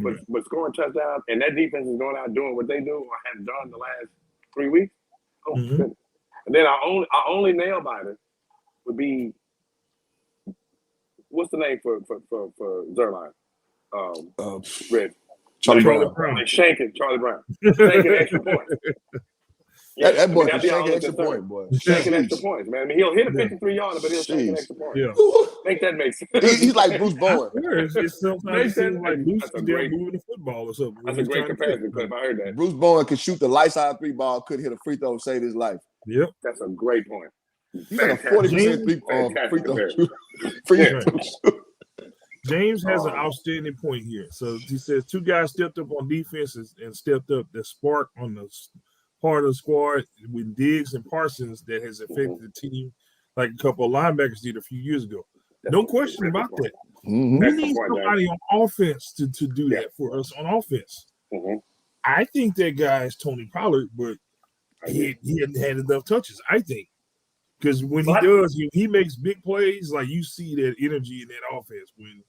But scoring touchdowns, and that defense is going out doing what they do or have done the last 3 weeks. Oh, goodness. And then our only nail biter would be, what's the name for Zerline? Red. Charlie Brown. Shanking Charlie Brown. Shanking extra points. Yeah, that boy can shank an extra point, boy. Shanking extra points, man. I mean, he'll hit a 53-yarder, but he'll shank an extra point. Yeah. Make that make sense. He's like Bruce Bowen. It's sometimes like Bruce is there moving the football or something. That's a great comparison, Cliff. I heard that. Bruce Bowen could shoot the lights out 3 ball, couldn't hit a free throw, save his life. Yep. That's a great point. He's like a 40% free throw shoot. James has an outstanding point here. So he says 2 guys stepped up on defense and stepped up the spark on the part of the squad with Diggs and Parsons that has affected the team like a couple of linebackers did a few years ago. No question about that. Mm-hmm. We need somebody on offense to do that for us on offense. Mm-hmm. I think that guy is Tony Pollard, but he hadn't had enough touches, I think. Because when he does, he makes big plays. Like you see that energy in that offense. When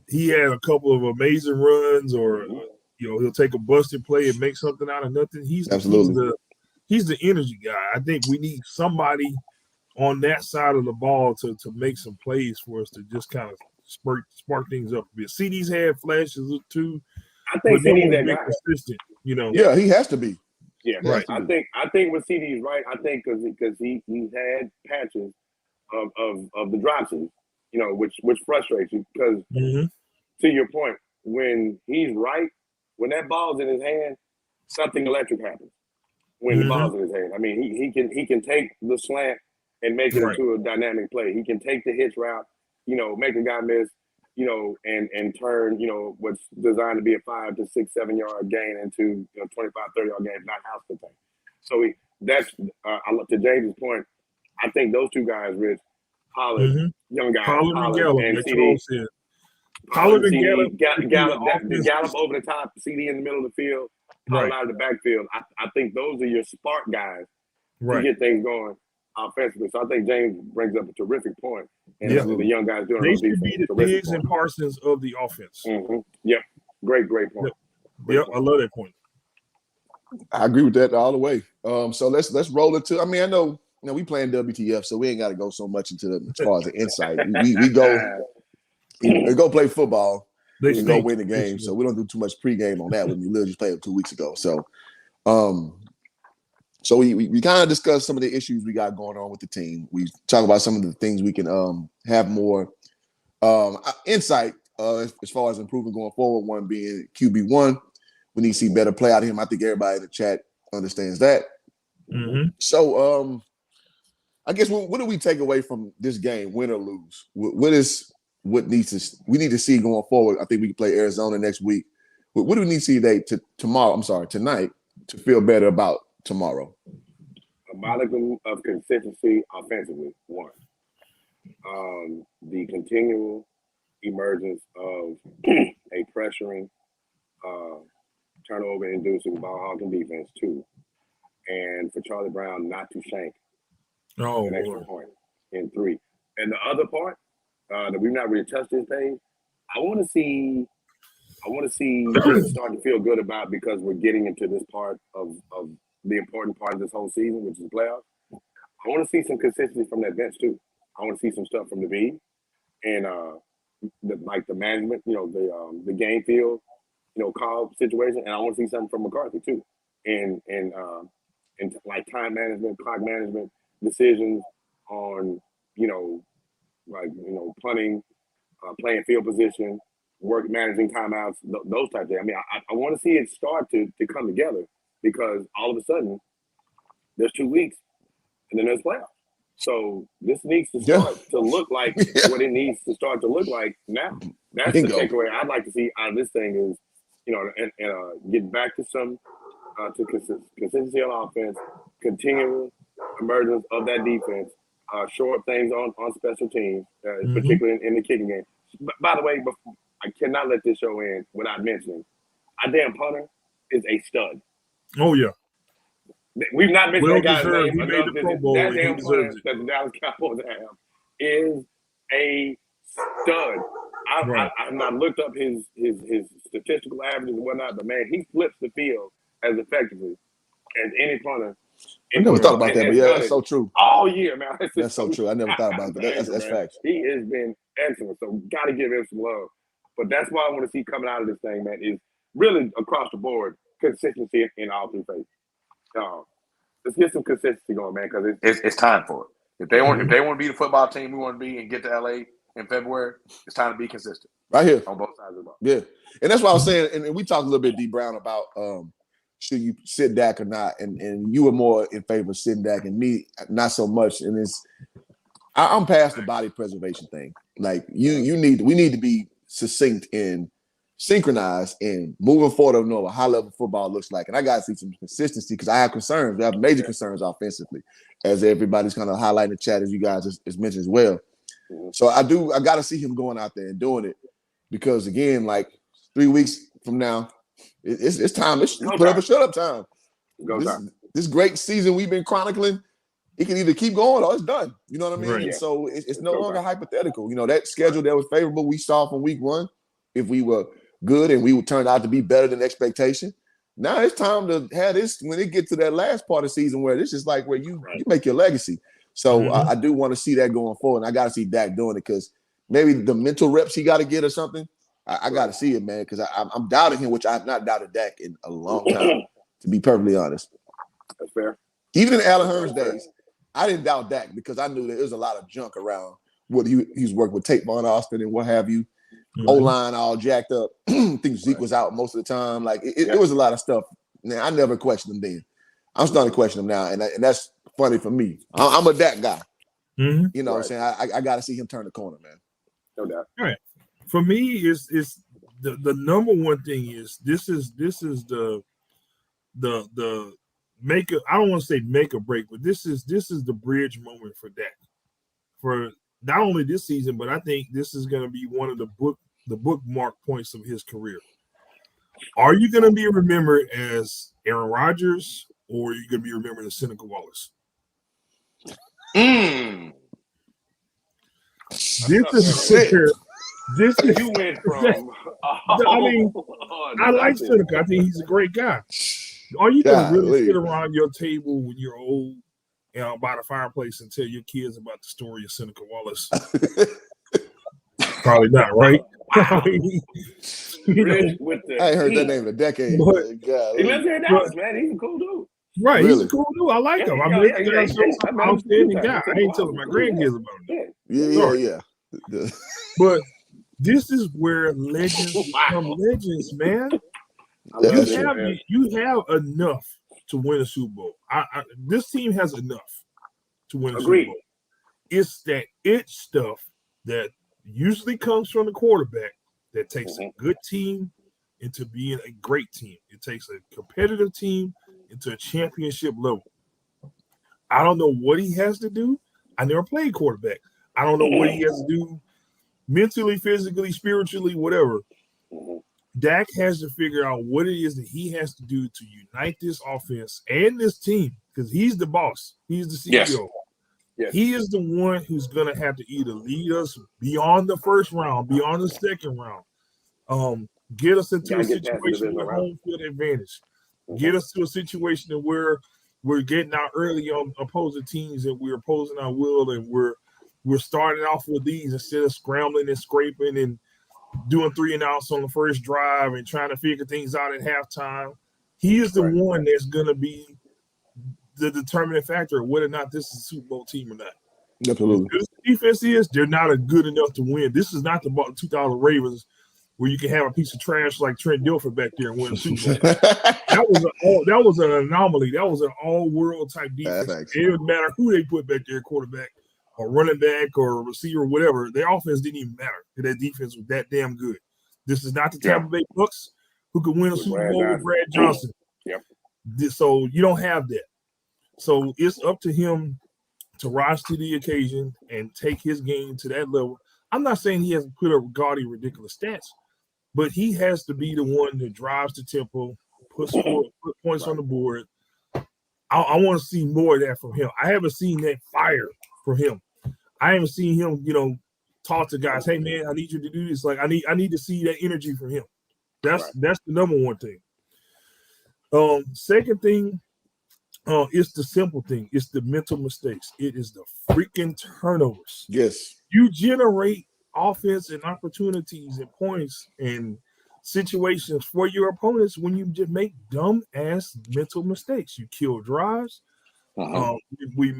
he had a couple of amazing runs, or he'll take a busted play and make something out of nothing. He's the energy guy. I think we need somebody on that side of the ball to make some plays for us to just kind of spark things up a bit. CD's had flashes too. I think CD's that guy. Consistent, Yeah, he has to be. Yeah, right. I think with CD is right. I think because he's had patches of the dropsies, which frustrates you because to your point, when he's right, when that ball's in his hand, something electric happens. When the ball's in his hand, I mean, he can take the slant and make it into a dynamic play. He can take the hitch route, make a guy miss, and turn, what's designed to be a 5 to 6, 7 yard gain into 25, 30 yard gain, not house the thing. So that's to James' point. I think those 2 guys, Rich, Pollard, young guy, Pollard and CD. Pollard and Gallup over the top, CD in the middle of the field, Pollard out of the backfield. I think those are your spark guys to get things going offensively. So I think James brings up a terrific point. And the young guys doing they should be the Diggs and Parsons of the offense. Mm-hmm. Yep. Great point. Yep, I love that point. I agree with that all the way. So let's roll into. I mean, I know we playing WTF, so we ain't got to go so much into as far as the insight. We go play football. We go win the game. So we don't do too much pregame on that when we literally just played 2 weeks ago. So, so we kind of discussed some of the issues we got going on with the team. We talk about some of the things we can have more insight as far as improving going forward. One being QB1. We need to see better play out of him. I think everybody in the chat understands that. Mm-hmm. So I guess what do we take away from this game, win or lose? We need to see going forward? I think we can play Arizona next week. What do we need to see tonight to feel better about tomorrow? A modicum of consistency offensively, one. The continual emergence of a pressuring, turnover-inducing ball-hawking defense, two. And for Charlie Brown not to shank an extra point in three. And the other part that we've not really touched this page, I want to see it starting to feel good about, because we're getting into this part of the important part of this whole season, which is the playoffs. I want to see some consistency from that bench too. I want to see some stuff from the V and the management, the game field, call situation, and I want to see something from McCarthy too, and like time management, clock management, decisions on punting, playing field position, work managing timeouts, those types of things. I mean, I want to see it start to come together, because all of a sudden there's 2 weeks and then there's playoffs. So this needs to start to look like what it needs to start to look like now. That's the takeaway I'd like to see out of this thing is, get back to some consistency on offense, continual emergence of that defense, short things on special teams, particularly in the kicking game. By the way, I cannot let this show end without mentioning our damn punter is a stud. Oh, yeah. We've not mentioned that guy's name. He made the Pro Bowl. That damn punter that the Dallas Cowboys have is a stud. I've not looked up his statistical averages and whatnot, but man, he flips the field as effectively as any punter. I never thought about that, but yeah, that's so true. All year, man. That's so true. I never thought about that. That's facts. He has been excellent, so got to give him some love. But that's what I want to see coming out of this thing, man, is really across the board consistency in all three phases. Let's get some consistency going, man, because it's time for it. If they want to be the football team we want to be and get to LA in February, it's time to be consistent. Right here on both sides of the ball. Yeah, and that's why I was saying, and we talked a little bit, D Brown, about should you sit Dak or not? And you were more in favor of sitting Dak, and me not so much. And I'm past the body preservation thing. Like we need to be succinct and synchronized in moving forward of knowing what high level football looks like. And I got to see some consistency because I have concerns. I have major concerns offensively, as everybody's kind of highlighting the chat, as you guys has mentioned as well. So I got to see him going out there and doing it because, again, like 3 weeks from now, it's time. It's put up or shut up time. This great season we've been chronicling, it can either keep going or it's done. You know what I mean? Right. And so it's no longer hypothetical. You know, that schedule that was favorable we saw from week 1, if we were good and we turned out to be better than expectation. Now it's time to have this when it gets to that last part of the season where this is like where you make your legacy. So I do want to see that going forward, and I got to see Dak doing it because maybe the mental reps he got to get or something. I got to see it, man, because I'm doubting him, which I've not doubted Dak in a long time, to be perfectly honest. That's fair. Even in Allen Hurns' days, I didn't doubt Dak because I knew that there was a lot of junk around what he's worked with Tate Von Austin and what have you. O-line all jacked up. I think Zeke was out most of the time. Like it was a lot of stuff. Man, I never questioned him then. I'm starting to question him now, and that's funny for me. I'm a Dak guy. You know what I'm saying? I got to see him turn the corner, man. No doubt. All right. For me, is the number one thing is this is the make a, I don't want to say make or break, but this is the bridge moment for Dak. For not only this season, but I think this is going to be one of the bookmark points of his career. Are you going to be remembered as Aaron Rodgers, or are you going to be remembered as Seneca Wallace? This is you went from. I mean, I like Seneca. I think he's a great guy. Are you going to really sit around your table when you're old and by the fireplace and tell your kids about the story of Seneca Wallace? Probably not, right? I ain't heard that name in a decade. He lives here in Dallas, man. He's a cool dude. Right, he's a cool dude. I like him. I mean, he's an outstanding guy. I ain't telling my grandkids about him. Yeah. But this is where legends become legends, man. You have enough to win a Super Bowl. This team has enough to win a Super Bowl. It's that stuff that usually comes from the quarterback that takes a good team into being a great team. It takes a competitive team into a championship level. I don't know what he has to do. I never played quarterback. I don't know what he has to do mentally, physically, spiritually, whatever. Dak has to figure out what it is that he has to do to unite this offense and this team because he's the boss. He's the CEO. Yes. He is the one who's going to have to either lead us beyond the first round, beyond the second round, get us into a situation with home field advantage, get us to a situation where we're getting out early on opposing teams and we're opposing our will and we're starting off with these instead of scrambling and scraping and doing 3 and outs on the first drive and trying to figure things out at halftime. He is the one that's going to be the determining factor of whether or not this is a Super Bowl team or not. Absolutely. This defense is, they're not good enough to win. This is not the 2000 Ravens where you can have a piece of trash like Trent Dilfer back there and win a Super Bowl. that was an anomaly. That was an all-world type defense. It didn't matter who they put back there, quarterback or running back or receiver, whatever. Their offense didn't even matter. That defense was that damn good. This is not the Tampa Bay Bucks who could win a Super Bowl with Brad Johnson. So you don't have that. So it's up to him to rise to the occasion and take his game to that level. I'm not saying he has to put up gaudy, ridiculous stats, but he has to be the one that drives the tempo, put points on the board. I want to see more of that from him. I haven't seen that fire from him. I haven't seen him, talk to guys, hey man, I need you to do this. Like I need to see that energy from him. That's the number one thing. Second thing, it's the simple thing. It's the mental mistakes. It is the freaking turnovers. Yes. You generate offense and opportunities and points and situations for your opponents when you just make dumb-ass mental mistakes. You kill drives. We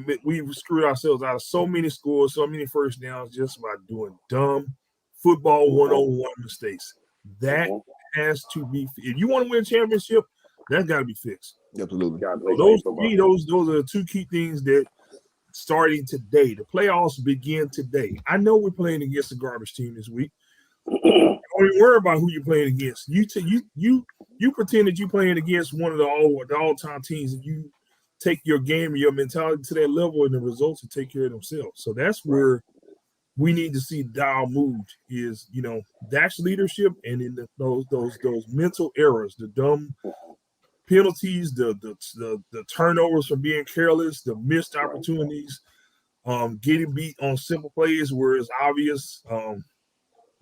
screwed ourselves out of so many scores, so many first downs just by doing dumb football 101 mistakes. That has to be – if you want to win a championship, That's got to be fixed. Absolutely. So those are the two key things that starting today. The playoffs begin today. I know we're playing against a garbage team this week. Don't even worry about who you're playing against. You pretend that you're playing against one of the all-time teams, and you take your game and your mentality to that level, and the results will take care of themselves. So that's where we need to see dial moved. Is Dak's leadership, and in those mental errors, the dumb penalties, the turnovers from being careless, the missed opportunities, getting beat on simple plays where it's obvious.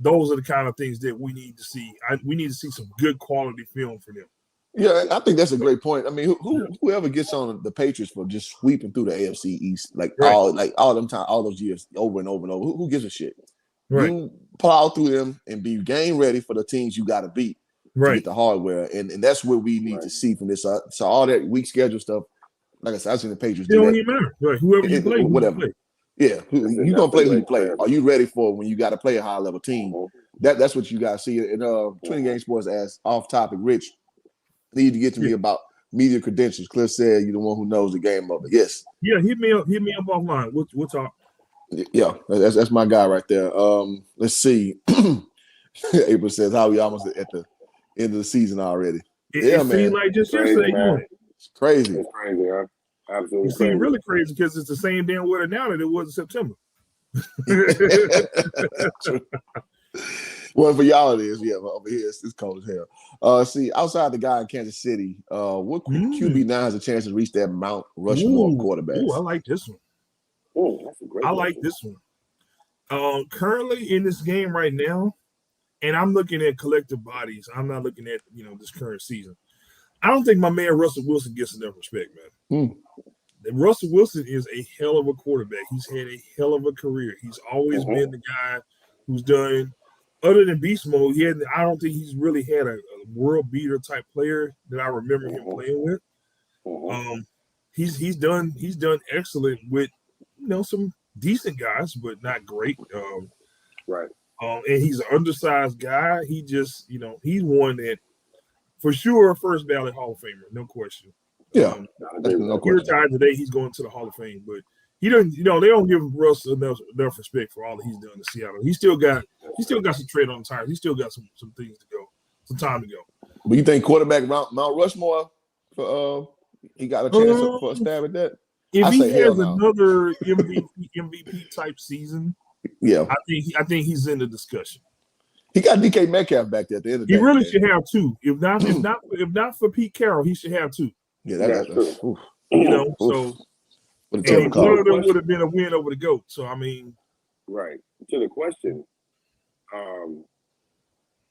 Those are the kind of things that we need to see. We need to see some good quality film for them. Yeah, I think that's a great point. I mean, whoever gets on the Patriots for just sweeping through the AFC East all those years over and over and over, who gives a shit? Right. You plow through them and be game ready for the teams you got to beat to get the hardware, and that's what we need to see from this. So all that weak schedule stuff, like I said, I've seen the Patriots do that. Don't even matter. Right. Whoever you play, whatever. You play. Yeah, you're gonna play who you play. Are you ready for when you got to play a high level team? That's what you got to see. And 20 Game Sports asked off topic, Rich, need to get to me about media credentials. Cliff said you're the one who knows the game of it. Yes. Yeah, hit me up offline. We'll talk. Yeah, that's my guy right there. Let's see. April says how we almost at the end of the season already. It seems like just yesterday. It's crazy. It's crazy, huh? Absolutely. It seems really crazy because it's the same damn weather now that it was in September. Well, for y'all it is. Yeah, but over here it's cold as hell. See, outside the guy in Kansas City, what QB9 has a chance to reach that Mount Rushmore quarterback? I like this one. That's a great I like this one. Currently in this game right now, and I'm looking at collective bodies. I'm not looking at this current season. I don't think my man Russell Wilson gets enough respect, man. Russell Wilson is a hell of a quarterback. He's had a hell of a career. He's always been the guy who's done, other than beast mode, I don't think he's really had a world beater type player that I remember him playing with. He's done excellent with some decent guys, but not great. And he's an undersized guy. He just he's one that for sure first ballot Hall of Famer, no question. Yeah, no question. He retired today. He's going to the Hall of Fame, but he doesn't. They don't give Russ enough respect for all that he's done in Seattle. He still got some tread on the tires. He still got some things to go, some time to go. But you think quarterback Mount Rushmore? He got a chance for a stab at that. If he has another MVP type season, I think he's in the discussion. He got DK Metcalf back there at the end of the day. He really should have two. If not for Pete Carroll, he should have two. Yeah, that's so. And one of them would have been a win over the GOAT. So I mean, right to the question,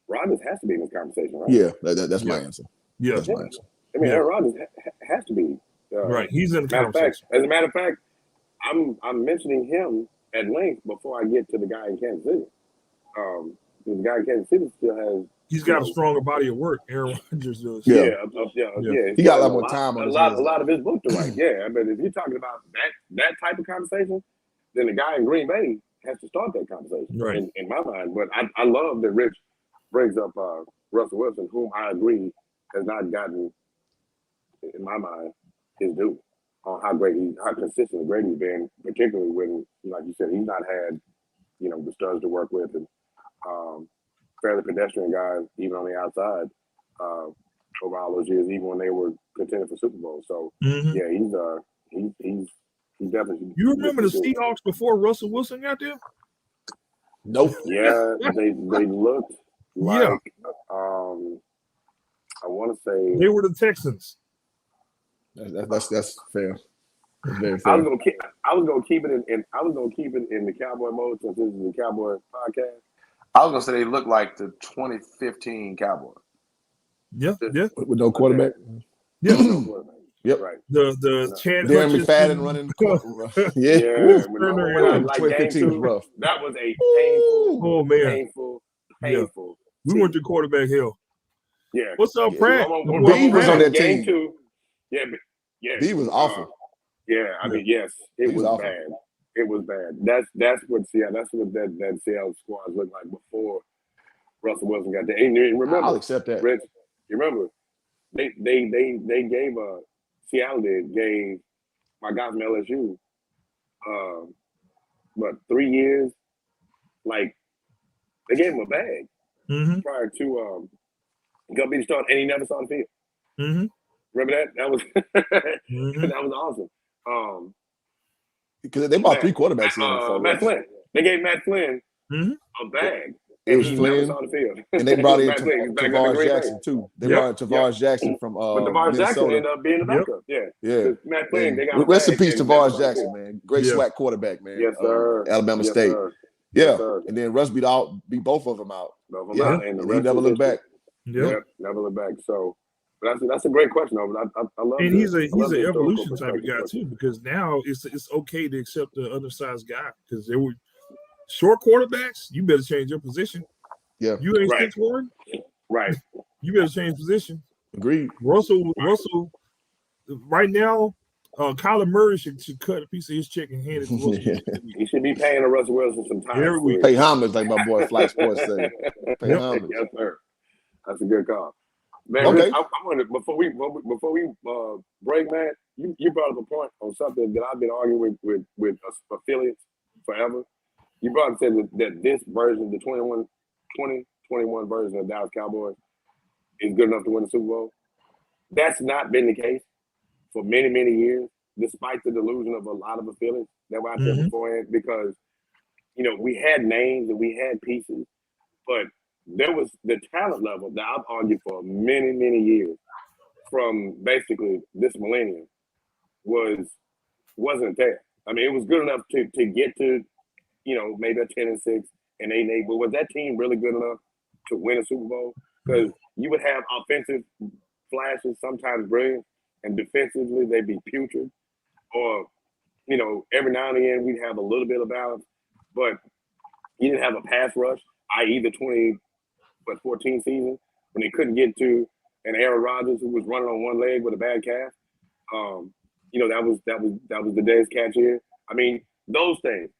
Rodgers has to be in this conversation, right? Yeah, that's my answer. Yeah, that's my answer. I mean, Aaron Rodgers has to be right. He's in the conversation. As a matter of fact, I'm mentioning him at length before I get to the guy in Kansas City. The guy in Kansas City still has. He's got a stronger body of work. Aaron Rodgers does. Yeah. He got a lot more time on a lot of his book to write. Yeah, but if you're talking about that type of conversation, then the guy in Green Bay has to start that conversation. Right. In my mind, but I love that Rich brings up Russell Wilson, whom I agree has not gotten, in my mind, his due on how consistent and great he's been, particularly when, like you said, he's not had, the studs to work with and fairly pedestrian guys, even on the outside, over all those years, even when they were contending for Super Bowl. So yeah, he's definitely. You remember the Seahawks before Russell Wilson got there? Nope. Yeah, they looked like I want to say they were the Texans. That's fair. That's very fair. I was gonna keep it in the Cowboy mode since this is the Cowboy podcast. I was gonna say they look like the 2015 Cowboys. Yeah. With no quarterback. Yeah. No quarterback. Yep. Right. The Chad Darren McFadden running the court. Yeah. 2015 was rough. That was a painful, painful. Yeah. We went to quarterback hell. Yeah. What's up, Pratt? B was on that team. Too. Yeah. B was awful. Yeah. I mean, yes, it was bad. It was bad. That's what that Seattle squad looked like before Russell Wilson got there. And remember, I'll accept that. Rich, you remember they gave Seattle gave my guy from LSU 3 years. Like they gave him a bag prior to gonna be the start, and he never saw the field. Remember that? That was that was awesome. Because they bought 3 quarterbacks in before. Matt Flynn. They gave Matt Flynn a bag. It was Flynn, never saw the field. And they brought in Tavares Jackson too. They brought in Tavares Jackson from but Tavares Jackson ended up being the backup. Yeah. Matt Flynn, they got rest in peace, Tavares Jackson, man. Great SWAC quarterback, man. Yes, sir. Alabama State. Sir. Yeah. Yes, sir. And then Russ beat both of them out. And he never looked back. Never looked back. So that's a great question, though. I love. And he's an evolution type of guy too, because now it's okay to accept the undersized guy, because they were short quarterbacks. You better change your position. Yeah, you ain't 6'1". Right. You better change position. Agreed. Russell. Right now, Kyler Murray should cut a piece of his check and hand it to Russell. He should be paying Russell Wilson some time. Every week. Pay homage, like my boy Fly Sports say. Pay homage. Yes, sir. That's a good call. Man, okay. I wanted before we break, man. You brought up a point on something that I've been arguing with affiliates forever. You brought up said that this version, the 2021 version of Dallas Cowboys, is good enough to win the Super Bowl. That's not been the case for many, many years, despite the delusion of a lot of affiliates that were out there beforehand, because we had names and we had pieces, but there was the talent level that I've argued for many, many years from basically this millennium wasn't there. I mean, it was good enough to get to, maybe a 10-6 and 8-8, but was that team really good enough to win a Super Bowl? Because you would have offensive flashes, sometimes brilliant, and defensively they'd be putrid. Or, every now and again we'd have a little bit of balance, but you didn't have a pass rush, i.e. the 2014 season when they couldn't get to an Aaron Rodgers who was running on one leg with a bad calf. That was the day's catch here. I mean, those things.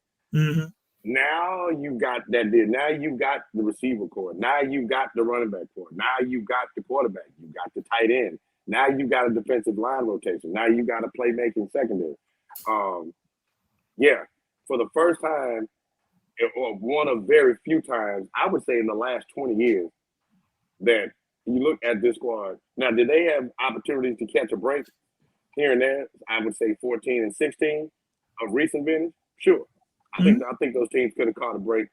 Now you got that deal. Now you got the receiver core. Now you got the running back core. Now you got the quarterback. You got the tight end. Now you got a defensive line rotation. Now you got a playmaking secondary. For the first time, or one of very few times, I would say in the last 20 years, that you look at this squad. Now, did they have opportunities to catch a break here and there? I would say 14 and 16 of recent vintage. Sure. I think those teams could have caught a break.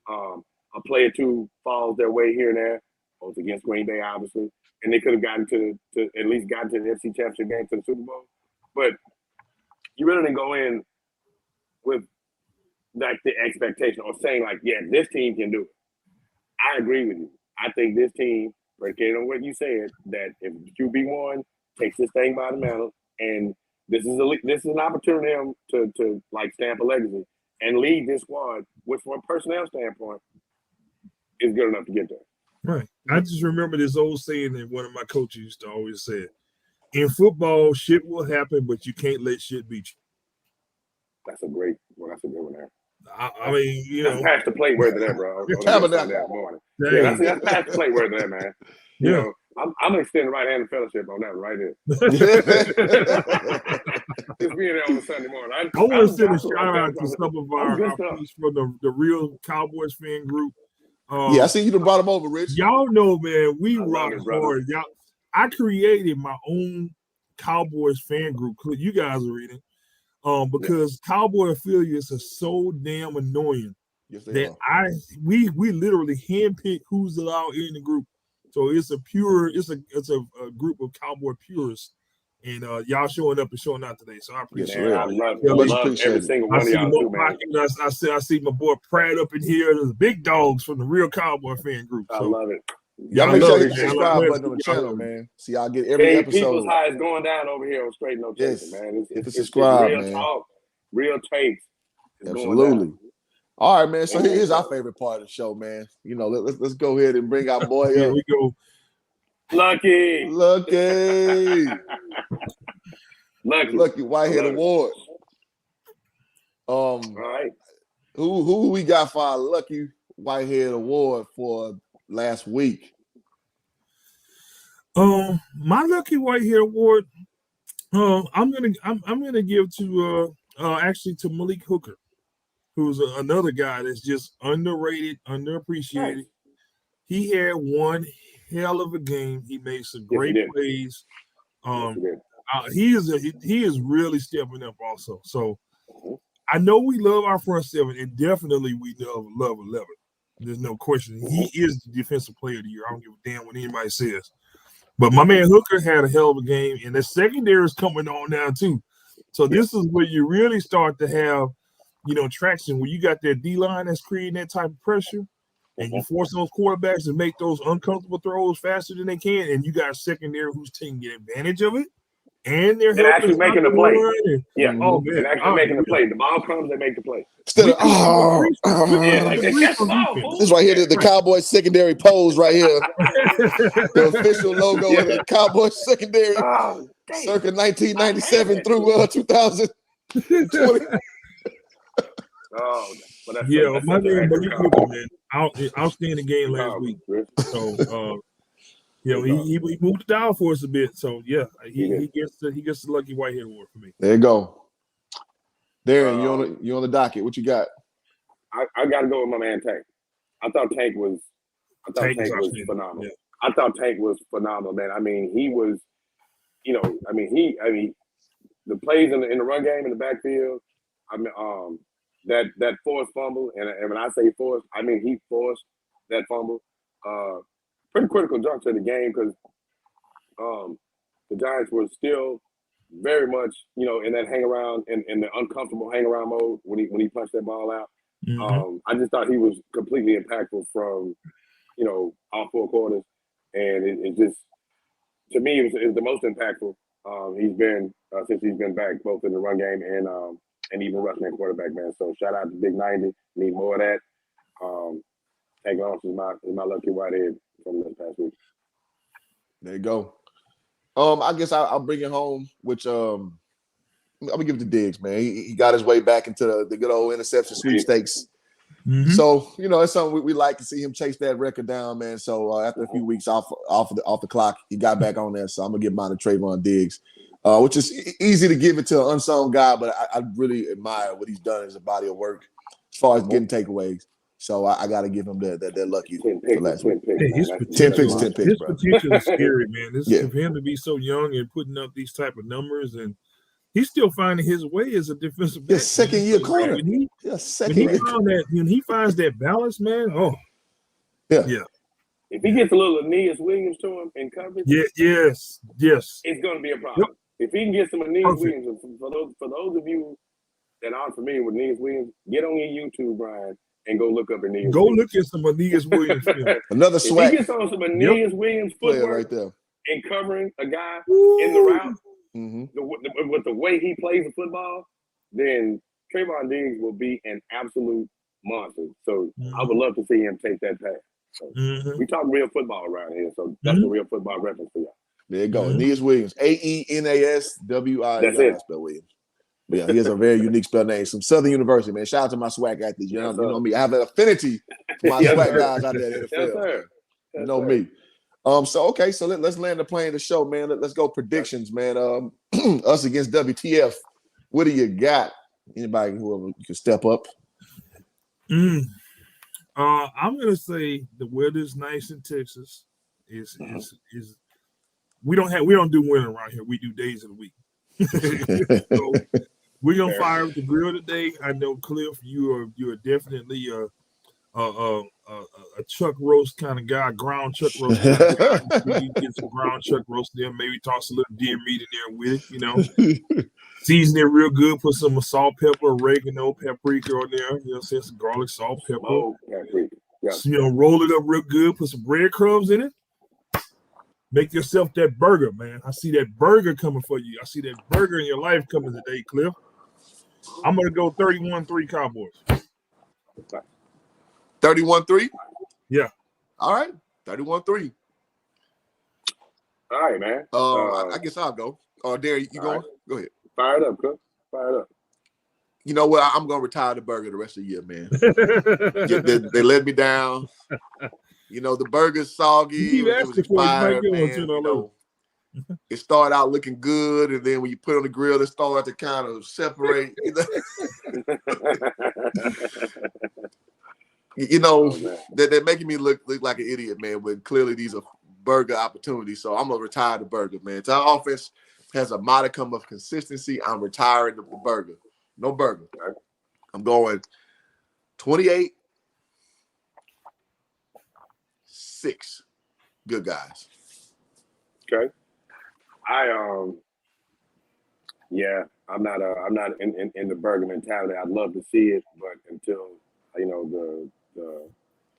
A play or two falls their way here and there, both against Green Bay, obviously, and they could have gotten to at least gotten to the NFC Championship game, to the Super Bowl. But you really didn't go in with like the expectation or saying like, yeah, this team can do it. I agree with you. I think this team, predicated on what you said, that if QB1 takes this thing by the mantle, and this is an opportunity for him to like stamp a legacy and lead this squad, which from a personnel standpoint is good enough to get there. Right. I just remember this old saying that one of my coaches used to always say: in football, shit will happen, but you can't let shit beat you. That's a good one there. I mean, that's past the plate word to that, bro. That's past the plate word to that, man. I'm gonna extend the right-handed fellowship on that right here. Just being there on a Sunday morning. I want to send a shout out to some of our friends from the real Cowboys fan group. I see you brought them over, Rich. Y'all know, man, we rock hard. I created my own Cowboys fan group. You guys are reading. Because Cowboy affiliates are so damn annoying that we literally handpick who's allowed in the group. So it's a group of Cowboy purists, and y'all showing up and showing out today. So I appreciate it. I love every single one of y'all too, man. I see my boy Pratt up in here. There's big dogs from the real Cowboy fan group. So. I love it. Y'all make sure you hit the subscribe button on the channel, man. See, y'all get every episode. People's high is going down over here on Straight No Chaser, man. It's subscribe, real man. Talk, real takes. Absolutely. All right, man. So here's our favorite part of the show, man. Let's go ahead and bring our boy up. Here we go. Lucky Whitehead Award. All right. Who we got for our Lucky Whitehead Award for last week? My Lucky White Hair Award. I'm gonna give to actually to Malik Hooker, who's another guy that's just underrated, underappreciated. Nice. He had one hell of a game. He made some great plays. He is really stepping up also. So I know we love our front seven, and definitely we love 11. There's no question. He is the defensive player of the year. I don't give a damn what anybody says. But my man Hooker had a hell of a game, and the secondary is coming on now too. So this is where you really start to have, traction. When you got that D-line that's creating that type of pressure, and you force those quarterbacks to make those uncomfortable throws faster than they can, and you got a secondary who's taking advantage of it, and they're actually making the play. Oh man, and actually making the play. The ball comes, they make the play. Instead of this right here, the Cowboys secondary pose right here, the official logo of the Cowboys secondary, circa 1997 through 2020. My man Malik Hooker, man, outstanding game last week. So he moved the dial for us a bit. So he gets the Lucky Whitehead Award for me. There you go. Darren, you on the docket. What you got? I got to go with my man Tank. I thought Tank was phenomenal. Yeah. I thought Tank was phenomenal, man. I mean, he was, the plays in the run game in the backfield. I mean, that forced fumble, and when I say forced, I mean he forced that fumble. Pretty critical jump to the game because the Giants were still very much, in that hang around, in the uncomfortable hang around mode when he punched that ball out. Mm-hmm. I just thought he was completely impactful from, all four quarters, and it just, to me, it was the most impactful he's been since he's been back, both in the run game and even rushing that quarterback, man. So shout out to Big 90. Need more of that. Tank Lawrence is my Lucky Whitehead from this past week. There you go. I guess I'll bring it home, which I'm gonna give it to Diggs, man. He got his way back into the good old interception sweepstakes. Mm-hmm. So it's something we like to see him chase that record down, man. So after a few weeks off the clock, he got back on there. So I'm gonna give mine to Trayvon Diggs, which is easy to give it to an unsung guy, but I really admire what he's done as a body of work as far as getting takeaways. So I got to give him that lucky for last week. 10 picks, bro. This potential is scary, man. For him to be so young and putting up these type of numbers, and he's still finding his way as a defensive back. Second year corner. When he finds that balance, man. Oh, yeah. If he gets a little Aeneas Williams to him in coverage, yes, it's going to be a problem. Yep. If he can get some Aeneas Williams, for those of you that aren't familiar with Aeneas Williams, get on your YouTube, Brian, and go look up Aeneas. Go look at some Aeneas Williams. Another swag. If he gets on some Aeneas Williams footwork right there and covering a guy in the route, with the way he plays the football, then Trayvon Diggs will be an absolute monster. So I would love to see him take that pass. So we talk real football around here, so that's a real football reference for y'all. There you go. Aeneas Williams. AENASWI. That's it. Spell Williams. But yeah, he has a very unique spell name. Some Southern University, man. Shout out to my swag athletes. You know me. I have an affinity for my swag guys out there in the NFL. You know me. So let's land the plane of the show, man. Let's go predictions, man. Us against WTF. What do you got? Anybody who can step up? I'm gonna say the weather's nice in Texas. Is we don't do winter around here. We do days of the week. So we're gonna fire up the grill today. I know, Cliff, you are definitely a chuck roast kind of guy, ground chuck roast. You get some ground chuck roast there, maybe toss a little deer meat in there with it, Season it real good, put some salt, pepper, oregano, paprika on there, some garlic, salt, pepper. Oh, paprika. Yeah. Roll it up real good, put some breadcrumbs in it. Make yourself that burger, man. I see that burger coming for you. I see that burger in your life coming today, Cliff. I'm going to go 31-3 Cowboys. 31-3? Yeah. All right. 31-3. All right, man. I guess I'll go. Derry, you going? Right. Go ahead. Fire it up, Cliff. Fire it up. You know what? I'm going to retire the burger the rest of the year, man. They let me down. the burger's soggy. You It was expired, man. It started out looking good, and then when you put it on the grill, it started to kind of separate. They're making me look like an idiot, man. When clearly these are burger opportunities, so I'm gonna retire the burger, man. So our offense has a modicum of consistency. I'm retiring the burger. No burger. I'm going 28-6. Good guys. Okay. I'm not in the burger mentality. I'd love to see it, but until the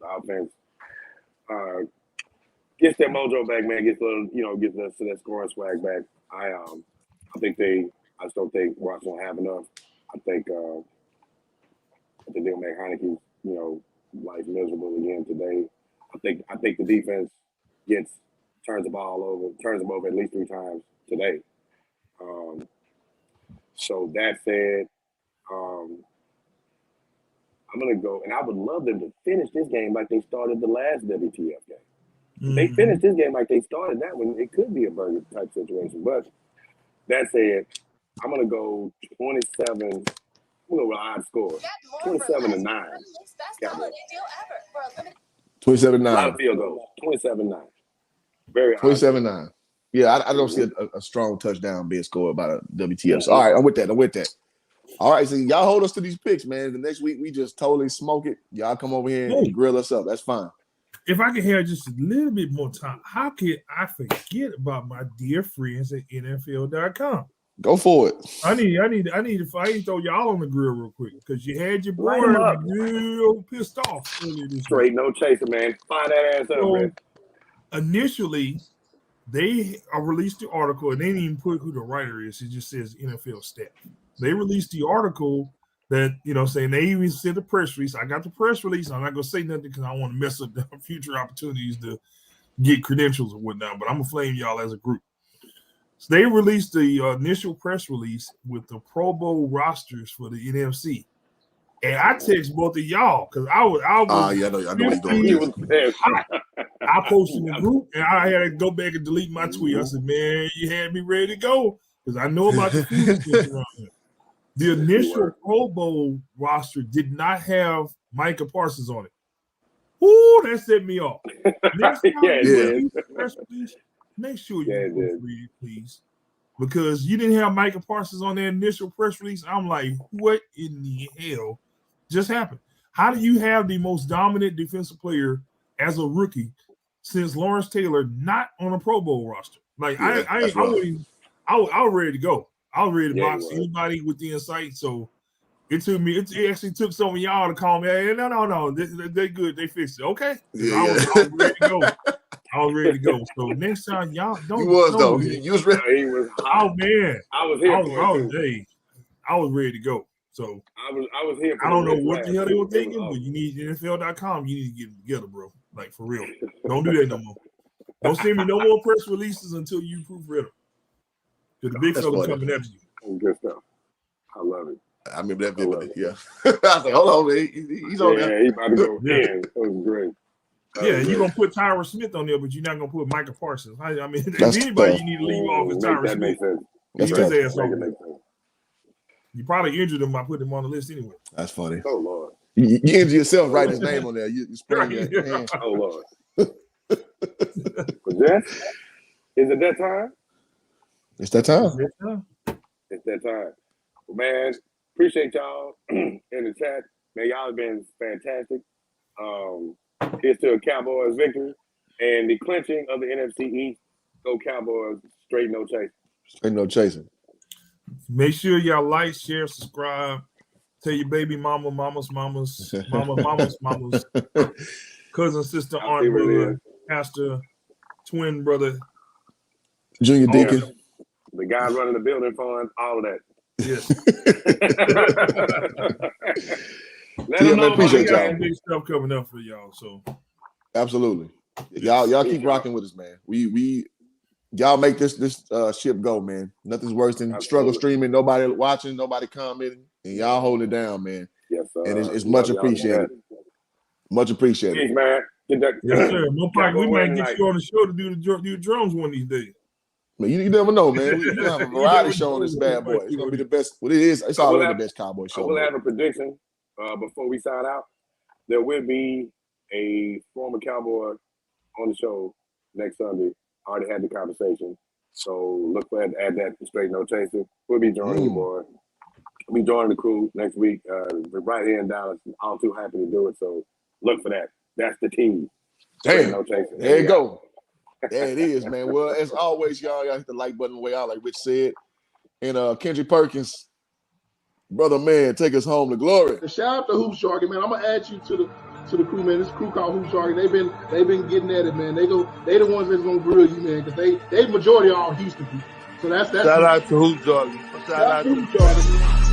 offense gets that mojo back, man, gets that scoring swag back. I just don't think Washington will have enough. I think they'll make Heineke's life miserable again today. I think the defense turns them over at least 3 times today. So that said, I'm gonna go, and I would love them to finish this game like they started the last WTF game. If they finish this game like they started that one, it could be a burger type situation. But that said, I'm gonna go 27. I'm gonna go with an odd score, 27-9. 27-9. A lot of field goals, 27-9. Very 27-9. Yeah, I don't see a strong touchdown being scored by the WTF. So, all right, I'm with that. All right, so y'all hold us to these picks, man. The next week we just totally smoke it. Y'all come over here and grill us up. That's fine. If I could have just a little bit more time, how could I forget about my dear friends at NFL.com? Go for it. I need to throw y'all on the grill real quick because you had your boy real pissed off earlier this Straight no chaser, man. Find that ass up, man. Initially, they released the article and they didn't even put who the writer is. It just says NFL staff. They released the article that, saying they even sent a press release. I got the press release. I'm not going to say nothing because I don't want to mess up the future opportunities to get credentials or whatnot, but I'm going to flame y'all as a group. So they released the initial press release with the Pro Bowl rosters for the NFC. And I text both of y'all because I was I know what you're doing. I posted in the group and I had to go back and delete my tweet. I said, man, you had me ready to go because I know about the future around here. The initial Pro Bowl roster did not have Micah Parsons on it. Ooh, that set me off. Next time you press release, make sure you read it, please. Because you didn't have Micah Parsons on the initial press release. I'm like, what in the hell just happened? How do you have the most dominant defensive player as a rookie since Lawrence Taylor not on a Pro Bowl roster? Like, I was ready to go. I was ready to box anybody with the insight. So it actually took some of y'all to call me. Hey, no. They're good. They fixed it. Okay. I was ready to go. I was ready to go. So next time, y'all don't. You was though. You was ready. He was hot. Oh man, I was here for it. I was ready to go. So I was here. I don't know what the hell they were thinking, but you need NFL.com. You need to get it together, bro. Like for real. Don't do that no more. Don't send me no more press releases until you proofread them. Because the big fella coming after you. Good stuff. I love it. I remember that vividly. Yeah. I was like, hold on, man. He's on there. Yeah, he's about to go in. That was great. You're going to put Tyron Smith on there, but you're not going to put Micah Parsons. I mean, if anybody you need to leave off is Tyron Smith. Makes sense. Leave his ass over. You probably injured him by putting him on the list anyway. That's funny. Oh, Lord. You injured yourself writing his name on there. You spraying your hand. Oh, Lord. But Jeff, is it that time? It's that time. It's that time. Well, man, appreciate y'all in the chat. Man, y'all have been fantastic. Here's to a Cowboys victory and the clinching of the NFC East. Go Cowboys, straight no chasing. Straight no chasing. Make sure y'all like, share, subscribe. Tell your baby mamas, cousin, sister, aunt, brother, pastor, twin brother, junior deacon. The guy running the building fund, all of that. Yes. Let them know appreciate y'all. Big stuff coming up for y'all. So absolutely, y'all keep rocking with us, man. We y'all make this ship go, man. Nothing's worse than struggle streaming, nobody watching, nobody commenting, and y'all holding it down, man. Yes, sir. And it's much appreciated. Much appreciated. Thanks, man. Get that. Yes, sir. We might get tonight. you on the show to do drums one of these days. Man, you never know, man. We have a variety show on this bad boy. It's gonna be the best. What it is, it's already the best Cowboy show. I will have a prediction before we sign out. There will be a former Cowboy on the show next Sunday. I already had the conversation, so look for it. Add that to Straight No Chaser. We'll be joining you, boy. We'll be joining the crew next week. We're right here in Dallas. I'm too happy to do it, so look for that. That's the team. Damn. No Chaser. There you go. There it is, man. Well, as always, y'all hit the like button way out, like Rich said. And Kendrick Perkins, brother, man, take us home to glory. And shout out to Hoop Shark, man. I'm gonna add you to the crew, man. This crew called Hoop Shark. They've been getting at it, man. They the ones that's gonna grill you, man, because they majority are all Houston people. So that's shout out to Hoop Shark. Shout out to Hoop Shark.